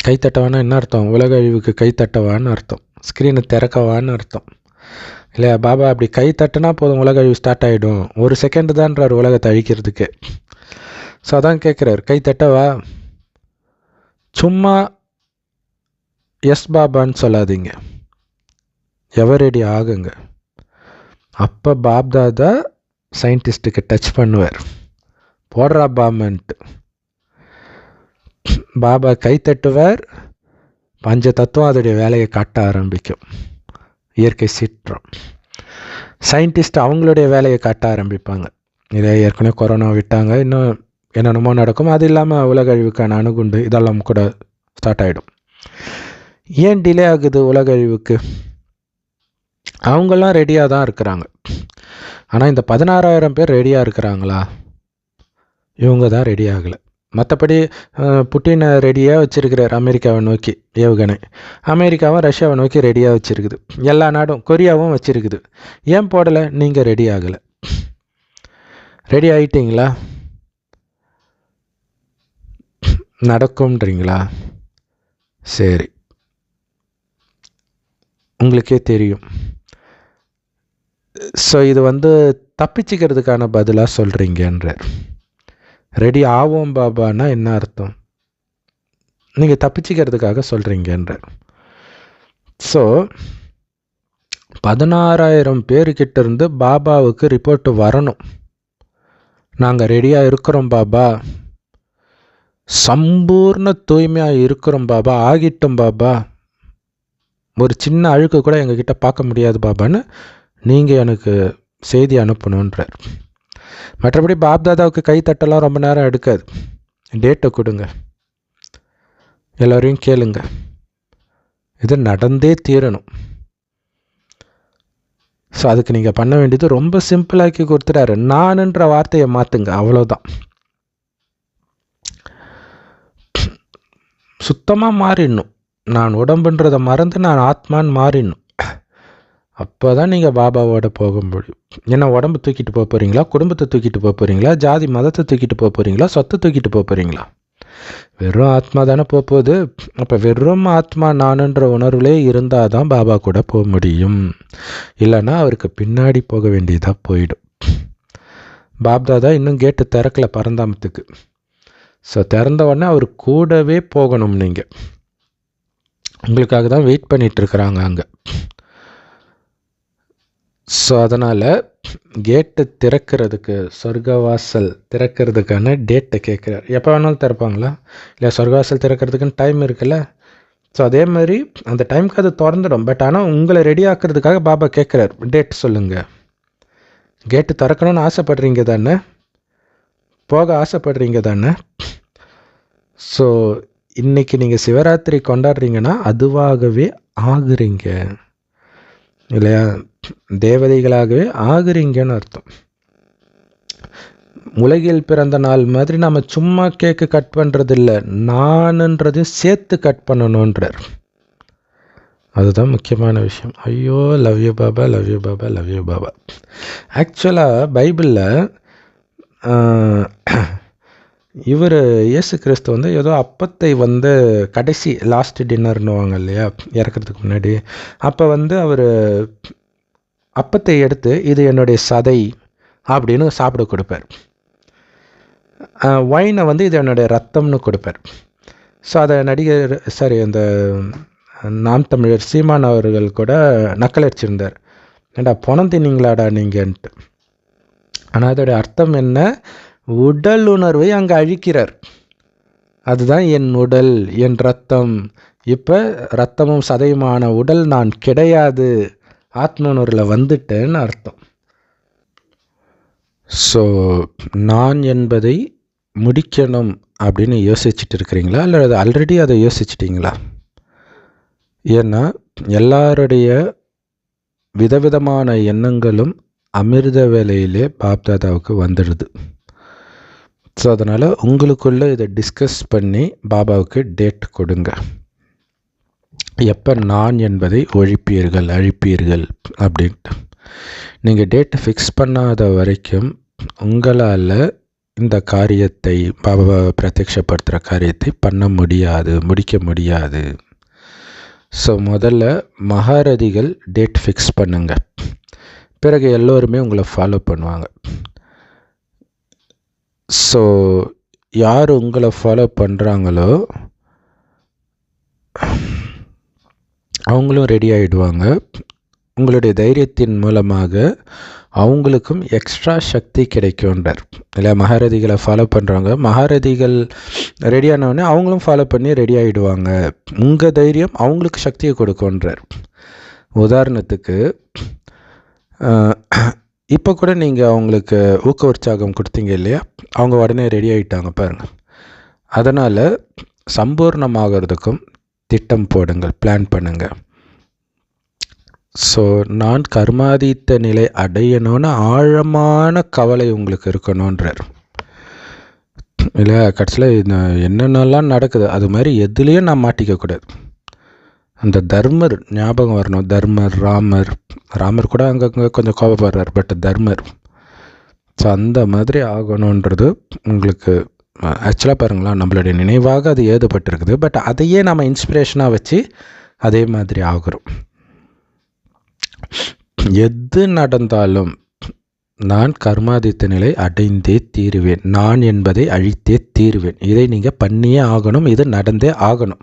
S1: கைத்தட்டவான்னு என்ன அர்த்தம்? உலக அழிவுக்கு கைத்தட்டவான்னு அர்த்தம். ஸ்க்ரீனை திறக்கவான்னு அர்த்தம் இல்லையா? பாபா அப்படி கை தட்டினா போதும், உலக அழிவு ஸ்டார்ட் ஆகிடும். 1 செகண்ட் தான்றார் உலகத்தை அழிக்கிறதுக்கு. ஸோ அதான் கேட்குறாரு, கை தட்டவா? சும்மா எஸ் பாபான்னு சொல்லாதீங்க, எவரடி ஆகுங்க. அப்போ பாப்தாதா சயின்டிஸ்ட்டுக்கு டச் பண்ணுவார், போடுறா பாமன்ட்டு. பாபா கை தட்டுவார், பஞ்ச தத்துவம் அதோடைய வேலையை காட்ட ஆரம்பிக்கும். இயற்கை சீற்றம். சயின்டிஸ்ட் அவங்களுடைய வேலையை காட்ட ஆரம்பிப்பாங்க. இதை ஏற்கனவே கொரோனா விட்டாங்க, இன்னும் என்னென்னமோ நடக்கும். அது இல்லாமல் உலக அழிவுக்கான அணுகுண்டு இதெல்லாம் கூட ஸ்டார்ட் ஆகிடும். ஏன் டிலே ஆகுது உலக அழிவுக்கு? அவங்கெல்லாம் ரெடியாக தான் இருக்கிறாங்க. ஆனால் இந்த 16,000 பேர் ரெடியாக இருக்கிறாங்களா? இவங்க தான் ரெடி ஆகலை. மற்றபடி புட்டினை ரெடியாக வச்சுருக்கிறார் அமெரிக்காவை நோக்கி ஏவுகணை. அமெரிக்காவும் ரஷ்யாவை நோக்கி ரெடியாக வச்சுருக்குது. எல்லா நாடும், கொரியாவும் வச்சுருக்குது. ஏன் போடலை? நீங்கள் ரெடி ஆகலை. ரெடி ஆகிட்டீங்களா? நடக்கும்ன்றீங்களா? சரி, உங்களுக்கே தெரியும். ஸோ இது தப்பிச்சுக்கிறதுக்கான பதிலாக சொல்கிறீங்கன்றார். ரெடி ஆவோம் பாபான்னா என்ன அர்த்தம்? நீங்கள் தப்பிச்சுக்கிறதுக்காக சொல்கிறீங்கன்றார். ஸோ 16,000 பேர்கிட்ட இருந்து பாபாவுக்கு ரிப்போர்ட் வரணும், நாங்கள் ரெடியாக இருக்கிறோம் பாபா, சம்பூர்ண தூய்மையாக இருக்கிறோம் பாபா, ஆகிட்டோம் பாபா, ஒரு சின்ன அழுக்கு கூட எங்ககிட்ட பார்க்க முடியாது பாபான்னு நீங்கள் எனக்கு செய்தி அனுப்பணுன்றார். மற்றபடி பாப்தாதாவுக்கு கை தட்டலாம் ரொம்ப நேரம் எடுக்காது. டேட்டை கொடுங்க, எல்லோரையும் கேளுங்க, இது நடந்தே தீரணும். ஸோ அதுக்கு நீங்கள் பண்ண வேண்டியது ரொம்ப சிம்பிளாக்கி கொடுத்துட்டாரு. நானுன்ற வார்த்தையை மாற்றுங்க, அவ்வளோதான். சுத்தமாக மாறிடணும். நான் உடம்புன்றதை மறந்து நான் ஆத்மான்னு மாறிடணும். அப்போ தான் நீங்கள் பாபாவோட போக முடியும். ஏன்னா உடம்பு தூக்கிட்டு போக போகிறீங்களா, குடும்பத்தை தூக்கிட்டு போக போகிறீங்களா, ஜாதி மதத்தை தூக்கிட்டு போக போகிறீங்களா, சொத்தை தூக்கிட்டு போக போகிறீங்களா? வெறும் ஆத்மா தானே போகுது. அப்போ வெறும் ஆத்மா நானுன்ற உணர்வுலே இருந்தால் தான் பாபா கூட போக முடியும். இல்லைன்னா அவருக்கு பின்னாடி போக வேண்டியதாக போயிடும். பாப்தாதா இன்னும் கேட்டு திறக்கலை பரந்தாமத்துக்கு. ஸோ திறந்த உடனே அவர் கூடவே போகணும். நீங்கள் உங்களுக்காக தான் வெயிட் பண்ணிகிட்ருக்குறாங்க அங்கே. ஸோ அதனால் கேட்டு திறக்கிறதுக்கு, சொர்க்கவாசல் திறக்கிறதுக்கான டேட்டை கேட்குறார். எப்போ வேணாலும் திறப்பாங்களா? இல்லை சொர்க்கவாசல் திறக்கிறதுக்குன்னு டைம் இருக்குல்ல. ஸோ அதே மாதிரி அந்த டைமுக்கு அது திறந்துடும். பட் ஆனால் உங்களை ரெடி ஆக்கிறதுக்காக பாபா கேட்குறார், டேட் சொல்லுங்கள். கேட்டு திறக்கணும்னு ஆசைப்படுறீங்க தானே, போக ஆசைப்படுறீங்க தானே. ஸோ இன்றைக்கி நீங்கள் சிவராத்திரி கொண்டாடுறீங்கன்னா அதுவாகவே ஆகுறீங்க இல்லையா? தேவதைகளாகவே ஆகுறீங்கன்னு அர்த்தம். உலகில் பிறந்த நாள் மாதிரி நம்ம சும்மா கேக்கு கட் பண்ணுறது இல்லை, நானுன்றதையும் சேர்த்து கட் பண்ணணுன்றார். அதுதான் முக்கியமான விஷயம். ஐயோ, love you Baba, love you Baba, love you Baba. ஆக்சுவலாக பைபிளில் இவர் இயேசு கிறிஸ்து வந்து ஏதோ அப்பத்தை வந்து கடைசி லாஸ்ட் டின்னர்னுவாங்க இல்லையா, இறக்கிறதுக்கு முன்னாடி. அப்போ வந்து அவர் அப்பத்தை எடுத்து இது என்னுடைய சதை அப்படின்னு சாப்பிட கொடுப்பார். ஒயினை வந்து இது என்னுடைய ரத்தம்னு கொடுப்பார். ஸோ அதை நடிகர் அந்த நாம் தமிழர் சீமான் அவர்கள் கூட நக்கலடிச்சிருந்தார், ஏண்டா பணம் தின்னீங்களாடா நீங்கன்ட்டு. ஆனால் அதோடைய அர்த்தம் என்ன? உடல் உணர்வை அங்கே அழிக்கிறார். அதுதான் என் உடல், என் ரத்தம். இப்போ ரத்தமும் சதையுமான உடல் நான் கிடையாது, ஆத்ம உணர்வில் வந்துட்டேன்னு அர்த்தம். ஸோ நான் என்பதை முடிக்கணும் அப்படின்னு யோசிச்சுட்டு இருக்கிறீங்களா, அல்லது ஆல்ரெடி அதை யோசிச்சிட்டிங்களா? ஏன்னா எல்லாருடைய விதவிதமான எண்ணங்களும் அமிர்த வேலையிலே பாப்தாதாவுக்கு வந்துடுது. ஸோ அதனால் உங்களுக்குள்ளே இதை டிஸ்கஸ் பண்ணி பாபாவுக்கு டேட் கொடுங்க, எப்போ நான் என்பதை அழிப்பீர்கள் அப்படின்ட்டு. நீங்கள் டேட்டை ஃபிக்ஸ் பண்ணாத வரைக்கும் உங்களால் இந்த காரியத்தை, பாபாவை பிரத்யட்சப்படுத்துகிற காரியத்தை முடிக்க முடியாது. ஸோ முதல்ல மகாரதிகள் டேட் ஃபிக்ஸ் பண்ணுங்க, பிறகு எல்லோருமே உங்களை ஃபாலோ பண்ணுவாங்க. ஸோ யார் உங்களை ஃபாலோ பண்ணுறாங்களோ அவங்களும் ரெடி ஆகிடுவாங்க. உங்களுடைய தைரியத்தின் மூலமாக அவங்களுக்கும் எக்ஸ்ட்ரா சக்தி கிடைக்கும்ன்றார் இல்லை. மகாரதிகளை ஃபாலோ பண்ணுறவங்க, மகாரதிகள் ரெடியானவொடனே அவங்களும் ஃபாலோ பண்ணி ரெடி ஆகிடுவாங்க. உங்கள் தைரியம் அவங்களுக்கு சக்தியை கொடுக்கும்ன்றார். உதாரணத்துக்கு இப்போ கூட நீங்கள் அவங்களுக்கு ஊக்க உற்சாகம் கொடுத்தீங்க இல்லையா, அவங்க உடனே ரெடி ஆகிட்டாங்க பாருங்கள். அதனால் சம்பூர்ணமாகிறதுக்கும் திட்டம் போடுங்கள், பிளான் பண்ணுங்கள். ஸோ நான் கர்மாதீத்த நிலை அடையணும்னு ஆழமான கவலை உங்களுக்கு இருக்கணுன்றார் இல்லை. கடைசியில் என்னென்னலாம் நடக்குது அது மாதிரி எதுலேயும் நான் மாட்டிக்கக்கூடாது. அந்த தர்மர் ஞாபகம் வரணும். தர்மர், ராமர் கூட அங்கங்கே கொஞ்சம் கோபப்படுறார், பட் தர்மர். ஸோ அந்த மாதிரி ஆகணுன்றது உங்களுக்கு ஆக்சுவலாக பாருங்களேன், நம்மளுடைய நினைவாக அது எழுதப்பட்டிருக்குது. பட் அதையே நம்ம இன்ஸ்பிரேஷனாக வச்சு அதே மாதிரி ஆகிறோம். எது நடந்தாலும் நான் கர்மாதித்த நிலை அடைந்தே தீருவேன், நான் என்பதை அழித்தே தீருவேன். இதை நீங்கள் பண்ணியே ஆகணும், இது நடந்தே ஆகணும்.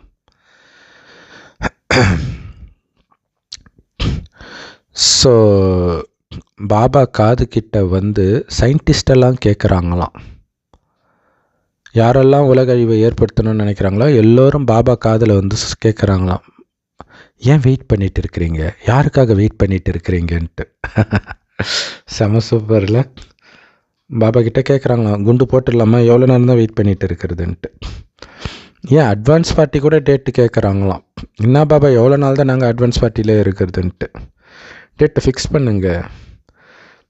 S1: ஸோ பாபா காது கிட்ட வந்து சயின்டிஸ்டெல்லாம் கேட்குறாங்களாம், யாரெல்லாம் உலக அழிவை ஏற்படுத்தணும்னு நினைக்கிறாங்களோ எல்லோரும் பாபா காதில் வந்து கேட்குறாங்களாம், ஏன் வெயிட் பண்ணிட்டு இருக்கிறீங்க, யாருக்காக வெயிட் பண்ணிட்டு இருக்கிறீங்கன்ட்டு. செம சூப்பரில். பாபா கிட்டே கேட்குறாங்களாம், குண்டு போட்டுடலாமா, எவ்வளோ நேரம் தான் வெயிட் பண்ணிட்டு இருக்கிறதுன்ட்டு. ஏன் அட்வான்ஸ் பார்ட்டி கூட டேட்டு கேட்குறாங்களாம். என்ன பாபா, எவ்வளோ நாள் தான் நாங்கள் அட்வான்ஸ் பார்ட்டியில் இருக்கிறதுன்ட்டு, டேட்டை ஃபிக்ஸ் பண்ணுங்க.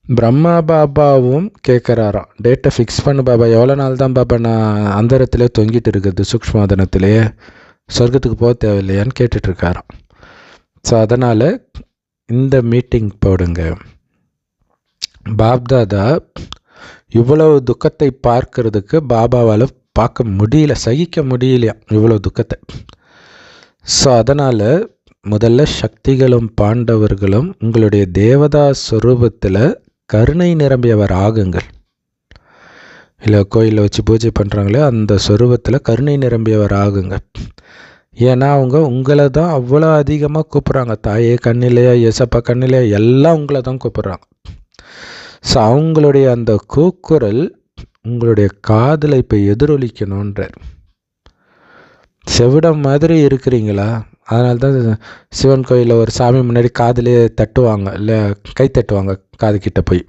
S1: பிரம்மா பாபாவும் கேட்குறாராம், டேட்டை ஃபிக்ஸ் பண்ணு பாபா, எவ்வளோ நாள் தான் பாபா நான் அந்தரத்திலே தொங்கிட்டு இருக்கிறது, சூக்ஷ்மாதனத்திலே சொர்க்கத்துக்கு போக தேவையில்லையான்னு கேட்டுட்ருக்காராம். ஸோ அதனால் இந்த மீட்டிங் போடுங்க. பாப்தாதா இவ்வளவு துக்கத்தை பார்க்கறதுக்கு பாபாவால் பார்க்க முடியல, சகிக்க முடியலையா இவ்வளோ துக்கத்தை. ஸோ அதனால் முதல்ல சக்திகளும் பாண்டவர்களும் உங்களுடைய தேவதா ஸ்வரூபத்தில் கருணை நிரம்பியவர் ஆகுங்கள். இல்லை கோயிலில் வச்சு பூஜை பண்ணுறாங்களே அந்த ஸ்வரூபத்தில் கருணை நிரம்பியவர் ஆகுங்க. ஏன்னா அவங்க உங்களை தான் அவ்வளோ அதிகமாக கூப்பிட்றாங்க. தாயே கண்ணிலையா, ஏசப்பா கண்ணிலையா, எல்லாம் உங்களை தான் கூப்பிட்றாங்க. ஸோ அவங்களுடைய அந்த கூக்குரல் உங்களுடைய காதில் இப்போ எதிரொலிக்கணுன்றார். செவிடம் மாதிரி இருக்கிறீங்களா, அதனால தான் சிவன் கோயிலில் ஒரு சாமி முன்னாடி காதிலே தட்டுவாங்க, இல்லை கை தட்டுவாங்க காது கிட்ட போய்.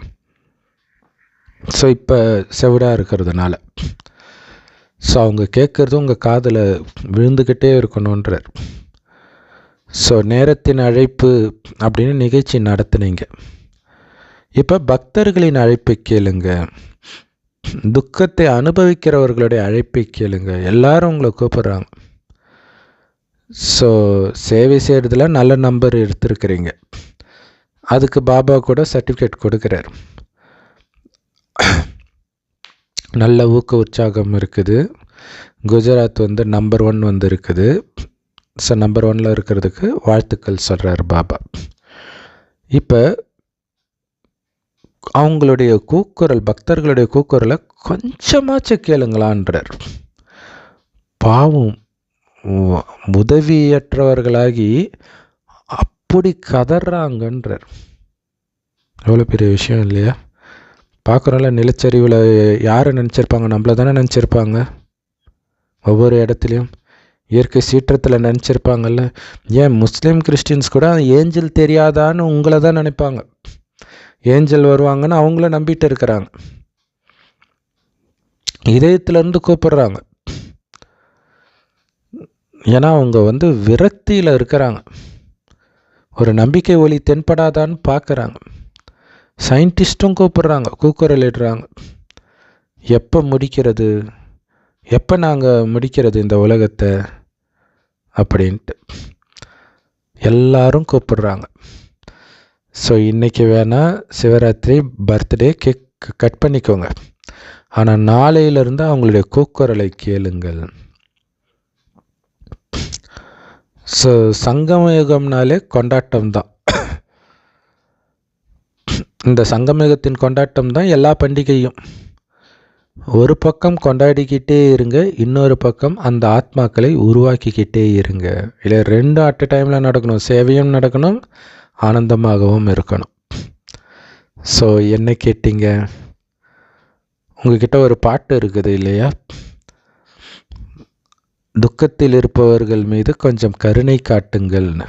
S1: ஸோ இப்போ செவிடாக இருக்கிறதுனால ஸோ அவங்க கேட்குறது உங்கள் காதில் விழுந்துக்கிட்டே இருக்கணுன்றார். ஸோ நேரத்தின் அழைப்பு அப்படின்னு நிகழ்ச்சி நடத்துனீங்க. இப்போ பக்தர்களின் அழைப்பை கேளுங்க, துக்கத்தை அனுபவிக்கிறவர்களுடைய அழைப்பை கேளுங்க. எல்லாரும் உங்களை கூப்பிட்றாங்க. ஸோ சேவை செய்கிறதுல நல்ல நம்பர் எடுத்திருக்கிறீங்க. அதுக்கு பாபா கூட சர்டிஃபிகேட் கொடுக்குறார். நல்ல ஊக்க உற்சாகம் இருக்குது. குஜராத் நம்பர் 1 இருக்குது. ஸோ நம்பர் 1 இருக்கிறதுக்கு வாழ்த்துக்கள் சொல்கிறார் பாபா. இப்போ அவங்களுடைய கூக்குரல், பக்தர்களுடைய கூக்குரலை கொஞ்சமாச்சும் கேளுங்களான்றார். பாவம் உதவியற்றவர்களாகி அப்படி கதறாங்கன்றார். எவ்வளோ பெரிய விஷயம் இல்லையா? பார்க்குறோம்ல, நிலச்சரிவில் யாரை நினச்சிருப்பாங்க? நம்மளை தானே நினச்சிருப்பாங்க. ஒவ்வொரு இடத்துலையும் இயற்கை சீற்றத்தில் நினச்சிருப்பாங்கல்ல. ஏன் முஸ்லீம் கிறிஸ்டின்ஸ் கூட ஏஞ்சல் தெரியாதான்னு உங்களை தான் நினைப்பாங்க. ஏஞ்சல் வருவாங்கன்னு அவங்கள நம்பிட்டு இருக்கிறாங்க. இதயத்திலேருந்து கூப்பிடுறாங்க. ஏன்னா அவங்க விரக்தியில் இருக்கிறாங்க. ஒரு நம்பிக்கை ஒளி தென்படாதான்னு பார்க்குறாங்க. சயின்டிஸ்ட்டும் கூப்பிடுறாங்க, கூக்குரலிடுறாங்க. எப்போ முடிக்கிறது, எப்போ நாங்கள் முடிக்கிறது இந்த உலகத்தை அப்படின்ட்டு எல்லாரும் கூப்பிடுறாங்க. ஸோ இன்றைக்கி வேணால் சிவராத்திரி பர்த்டே கேக் கட் பண்ணிக்கோங்க. ஆனால் நாளையிலிருந்து அவங்களுடைய கூக்குரலை கேளுங்கள். ஸோ சங்கமயுகம்னாலே கொண்டாட்டம் தான். இந்த சங்கமயுகத்தின் கொண்டாட்டம் தான் எல்லா பண்டிகையும். ஒரு பக்கம் கொண்டாடிக்கிட்டே இருங்க, இன்னொரு பக்கம் அந்த ஆத்மாக்களை உருவாக்கிக்கிட்டே இருங்க. இல்லை, 2 அட் டைமில் நடக்கணும். சேவையும் நடக்கணும், ஆனந்தமாகவும் இருக்கணும். ஸோ என்ன கேட்டீங்க? உங்ககிட்ட ஒரு பாட்டு இருக்குது இல்லையா? துக்கத்தில் இருப்பவர்கள் மீது கொஞ்சம் கருணை காட்டுங்கள்னு.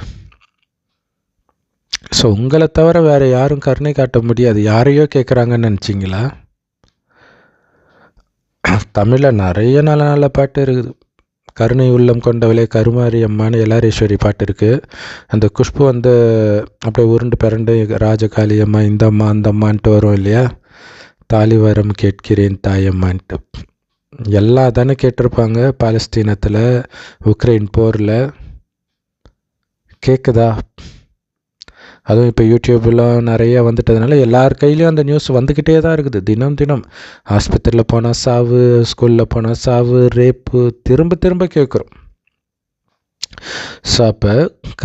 S1: ஸோ உங்களை தவிர வேறு யாரும் கருணை காட்ட முடியாது. யாரையோ கேட்குறாங்கன்னு நினச்சிங்களா? தமிழில் நிறைய நல்ல நல்ல பாட்டு இருக்குது. கருணை உள்ளம் கொண்டவளே கருமாரி அம்மானு எல்லாரீஸ்வரி பாட்டு இருக்குது. அந்த குஷ்பு அப்படியே உருண்டு பிறண்டு ராஜகாளி அம்மா, இந்த அம்மா அந்த அம்மான்ட்டு வரும் இல்லையா? தாலிவரம் கேட்கிறேன் தாயம்மான்ட்டு. எல்லாம் தானே கேட்டிருப்பாங்க. பாலஸ்தீனத்தில் உக்ரைன் போரில் கேட்குதா? அதுவும் இப்போ யூடியூப்லாம் நிறைய வந்துட்டதுனால எல்லார் கையிலையும் அந்த நியூஸ் வந்துக்கிட்டே தான் இருக்குது. தினம் தினம் ஆஸ்பத்திரியில் போனால் சாவு, ஸ்கூலில் போனால் சாவு, ரேப்பு, திரும்ப திரும்ப கேட்குறோம். ஸோ அப்போ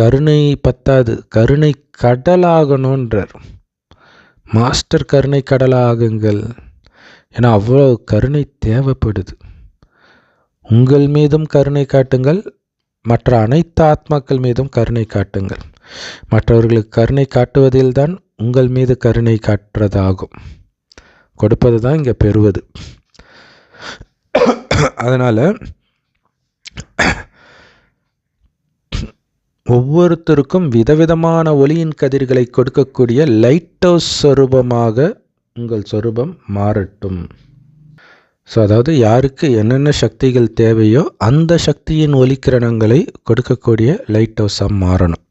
S1: கருணை பத்தாது, கருணை கடலாகணுன்றார் மாஸ்டர். கருணை கடலாகுங்கள். ஏன்னா அவ்வளோ கருணை தேவைப்படுது. உங்கள் மீதும் கருணை காட்டுங்கள், மற்ற அனைத்து ஆத்மாக்கள் மீதும் கருணை காட்டுங்கள். மற்றவர்களுக்கு கருணை காட்டுவதில் தான் உங்கள் மீது கருணை காட்டுறதாகும். கொடுப்பது தான் இங்கே பெறுவது. அதனால் ஒவ்வொருத்தருக்கும் விதவிதமான ஒளியின் கதிர்களை கொடுக்கக்கூடிய லைட் ஹவுஸ் சொரூபமாக உங்கள் சொரூபம் மாறட்டும். ஸோ அதாவது யாருக்கு என்னென்ன சக்திகள் தேவையோ அந்த சக்தியின் ஒளிக்கிரணங்களை கொடுக்கக்கூடிய லைட் ஹவுஸாக மாறணும்.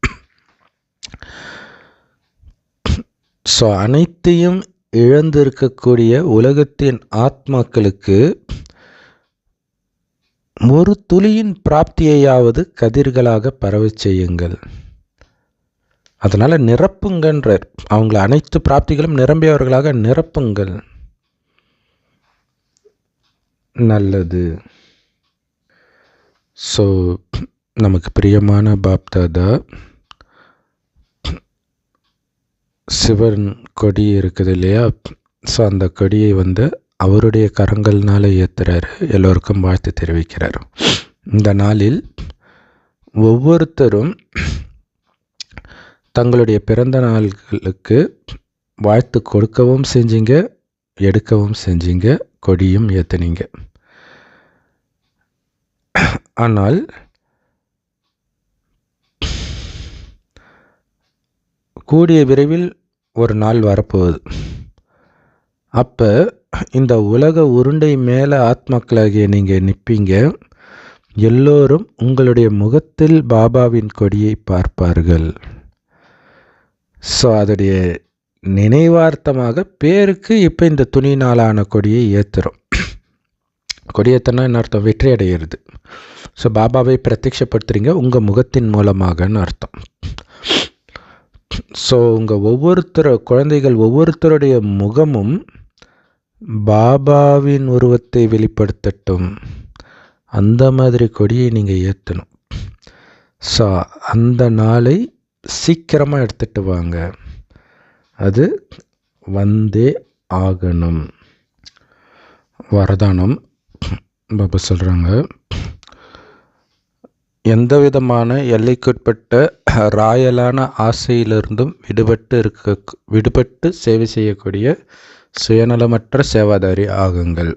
S1: ஸோ அனைத்தையும் இழந்திருக்கக்கூடிய உலகத்தின் ஆத்மாக்களுக்கு ஒரு துளியின் பிராப்தியையாவது கதிர்களாக பரவ செய்யுங்கள். அதனால் நிரப்புங்கன்றார். அவங்கள அனைத்து பிராப்திகளும் நிரம்பியவர்களாக நிரப்புங்கள். நல்லது. ஸோ நமக்கு பிரியமான பாப்தாதா சிவன் கொடி இருக்குது இல்லையா? ஸோ அந்த கொடியை அவருடைய கரங்கள்னால் ஏற்றுறாரு. எல்லோருக்கும் வாழ்த்து தெரிவிக்கிறார். இந்த நாளில் ஒவ்வொருத்தரும் தங்களுடைய பிறந்த நாள்களுக்கு வாழ்த்து கொடுக்கவும் செஞ்சீங்க, எடுக்கவும் செஞ்சீங்க, கொடியும் ஏற்றுனீங்க. ஆனால் கூடிய விரைவில் ஒரு நாள் வரப்போகுது. அப்போ இந்த உலக உருண்டை மேலே ஆத்மாக்களாகிய நீங்கள் நிற்பீங்க. எல்லோரும் உங்களுடைய முகத்தில் பாபாவின் கொடியை பார்ப்பார்கள். ஸோ அதோடைய நினைவார்த்தமாக பேருக்கு இப்போ இந்த துணி நாளான கொடியை ஏற்றுறோம். கொடியேற்றினா என்ன அர்த்தம்? வெற்றி அடையிறது. ஸோ பாபாவை பிரத்யட்சப்படுத்துறீங்க உங்கள் முகத்தின் மூலமாகன்னு அர்த்தம். ஸோ உங்கள் குழந்தைகள் ஒவ்வொருத்தருடைய முகமும் பாபாவின் உருவத்தை வெளிப்படுத்தட்டும். அந்த மாதிரி கொடியை நீங்கள் ஏற்றணும். ஸோ அந்த நாளை சீக்கிரமாக எடுத்துகிட்டு வாங்க. அது வந்தே ஆகணும். வரதானம் பாபா சொல்கிறாங்க, எந்த விதமான எல்லைக்குட்பட்ட ராயலான ஆசையிலிருந்தும் விடுபட்டு சேவை செய்யக்கூடிய சுயநலமற்ற சேவாதாரி ஆகுங்கள்.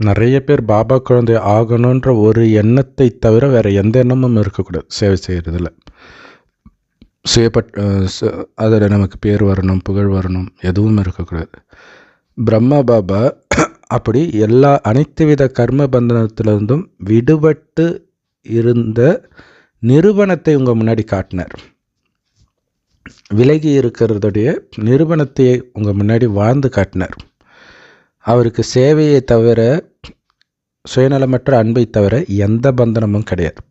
S1: நிறைய பேர் பாபா குழந்தை ஆகணுன்ற ஒரு எண்ணத்தை தவிர வேறு எந்த எண்ணமும் இருக்கக்கூடாது சேவை செய்கிறதுல. அதில் நமக்கு பேர் வரணும், புகழ் வரணும், எதுவும் இருக்கக்கூடாது. பிரம்மா பாபா அப்படி அனைத்து வித கர்ம பந்தனத்திலிருந்தும் விடுபட்டு இருந்த நிரூபணத்தை உங்கள் முன்னாடி காட்டினார். விலகி இருக்கிறதுடைய நிரூபணத்தை உங்கள் முன்னாடி வாழ்ந்து காட்டினார். அவருக்கு சேவையை தவிர, சுயநலமற்ற அன்பை தவிர எந்த பந்தனமும் கிடையாது.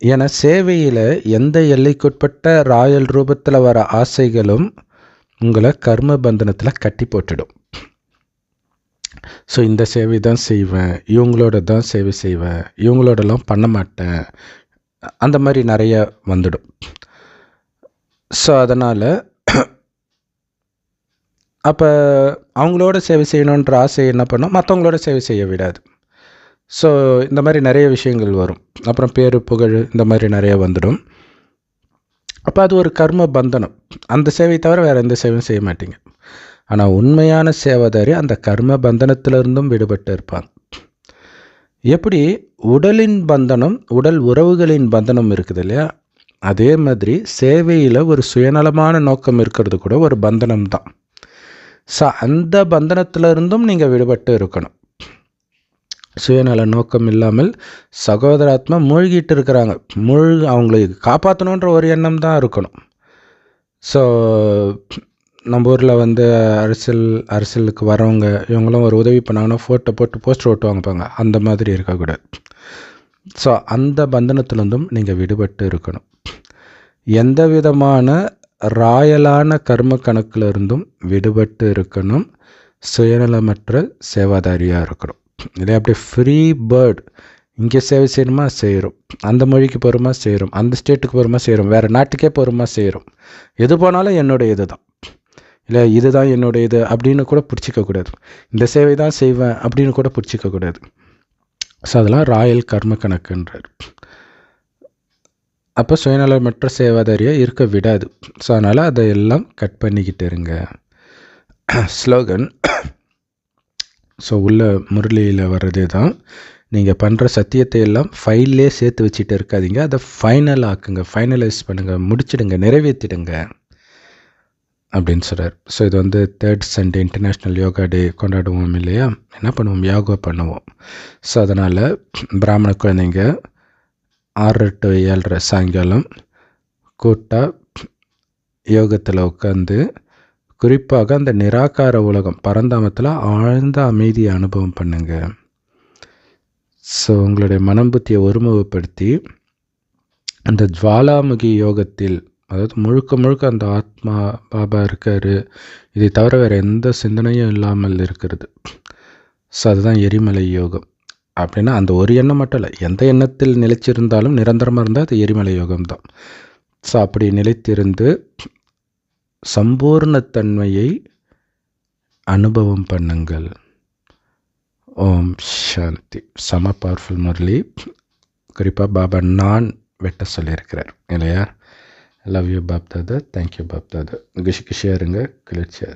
S1: ஏன்னா சேவையில் எந்த எல்லைக்குட்பட்ட ராயல் ரூபத்தில் வர ஆசைகளும் உங்களை கர்ம பந்தனத்தில் கட்டி போட்டுடும். ஸோ இந்த சேவை தான் செய்வேன், இவங்களோட தான் சேவை செய்வேன், இவங்களோடலாம் பண்ண மாட்டேன், அந்த மாதிரி நிறைய வந்துடும். ஸோ அதனால் அப்போ அவங்களோட சேவை செய்யணுன்ற ஆசை என்ன பண்ணோம், மற்றவங்களோட சேவை செய்ய விடாது. ஸோ இந்த மாதிரி நிறைய விஷயங்கள் வரும். அப்புறம் பேரு புகழ் இந்த மாதிரி நிறைய வந்துடும். அப்போ அது ஒரு கர்ம பந்தனம். அந்த சேவை தவிர வேறு எந்த சேவையும் செய்ய மாட்டீங்க. ஆனால் உண்மையான சேவாதாரி அந்த கர்ம பந்தனத்திலிருந்தும் விடுபட்டு இருப்பாங்க. எப்படி உடலின் பந்தனம், உடல் உறவுகளின் பந்தனம் இருக்குது இல்லையா, அதே மாதிரி சேவையில் ஒரு சுயநலமான நோக்கம் இருக்கிறது கூட ஒரு பந்தனம் தான். ஸோ அந்த பந்தனத்திலிருந்தும் நீங்கள் விடுபட்டு இருக்கணும். சுயநல நோக்கம் இல்லாமல் சகோதராத்மா மூழ்கிட்டு இருக்கிறாங்க, அவங்களை காப்பாற்றணுன்ற ஒரு எண்ணம் தான் இருக்கணும். ஸோ நம்ம ஊரில் அரசியலுக்கு வரவங்க இவங்களும் ஒரு உதவி பண்ணாங்கன்னா ஃபோட்டோ போட்டு போஸ்டர் ஓட்டுவாங்க பாங்க, அந்த மாதிரி இருக்கக்கூடாது. ஸோ அந்த பந்தனத்திலிருந்தும் நீங்கள் விடுபட்டு இருக்கணும். எந்த விதமான ராயலான கர்ம கணக்கில் இருந்தும் விடுபட்டு இருக்கணும். சுயநலமற்ற சேவாதாரியாக இருக்கணும். இல்லை அப்படியே ஃப்ரீ பேர்டு, இங்கே சேவை செய்யணுமா செய்கிறோம், அந்த மொழிக்கு போகிறோமா செய்கிறோம், அந்த ஸ்டேட்டுக்கு போகிறோமா செய்கிறோம், வேறு நாட்டுக்கே போகிறோமா செய்கிறோம், எது போனாலும் என்னுடைய இது தான், இல்லை இதுதான் என்னுடைய இது அப்படின்னு கூட பிடிச்சிக்கக்கூடாது. இந்த சேவை தான் செய்வேன் அப்படின்னு கூட பிடிச்சிக்கக்கூடாது. ஸோ அதெல்லாம் ராயல் கர்ம கணக்குன்றார். அப்போ சுயநலமற்ற சேவாதாரியாக இருக்க விடாது. ஸோ அதனால் அதையெல்லாம் கட் பண்ணிக்கிட்டு இருங்க. ஸ்லோகன் ஸோ உள்ள முரளியில் வர்றதே தான். நீங்கள் பண்ணுற சத்தியத்தை எல்லாம் ஃபைல்லே சேர்த்து வச்சுட்டு இருக்காதீங்க, அதை ஃபைனல் ஆக்குங்க, ஃபைனலைஸ் பண்ணுங்கள், முடிச்சிடுங்க, நிறைவேற்றிடுங்க அப்படின்னு சொல்கிறார். ஸோ இது 3rd Sunday இன்டர்நேஷ்னல் யோகா டே கொண்டாடுவோம் இல்லையா, என்ன பண்ணுவோம், யோகா பண்ணுவோம். ஸோ அதனால் பிராமண குழந்தைங்க 6 to 7:30 சாயங்காலம் கூட்டாக யோகத்தில் உட்காந்து குறிப்பாக அந்த நிராகார உலகம் பரந்தாமத்தில் ஆழ்ந்த அமைதியை அனுபவம் பண்ணுங்க. ஸோ உங்களுடைய மனம் புத்தியை ஒருமுகப்படுத்தி அந்த ஜுவாலாமுகி யோகத்தில், அதாவது முழுக்க முழுக்க அந்த ஆத்மா பாபா இருக்கார், இதை தவிர வேறு எந்த சிந்தனையும் இல்லாமல் இருக்கிறது. ஸோ அதுதான் எரிமலை யோகம். அப்படின்னா அந்த ஒரு எண்ணம் மட்டும் இல்லை, எந்த எண்ணத்தில் நிலைச்சிருந்தாலும் நிரந்தரமாக இருந்தால் அது எரிமலை யோகம்தான். ஸோ அப்படி நிலைத்திருந்து சம்பூர்ணத்தன்மையை அனுபவம் பண்ணுங்கள். ஓம் சாந்தி. செம பவர்ஃபுல் முரளி. குறிப்பாக பாபா நான் வெட்ட சொல்லியிருக்கிறார் இல்லையா. Love you Bap Dada. Thank you Bap Dada. குஷியாக இருங்க, கிளிர்ச்சியாக.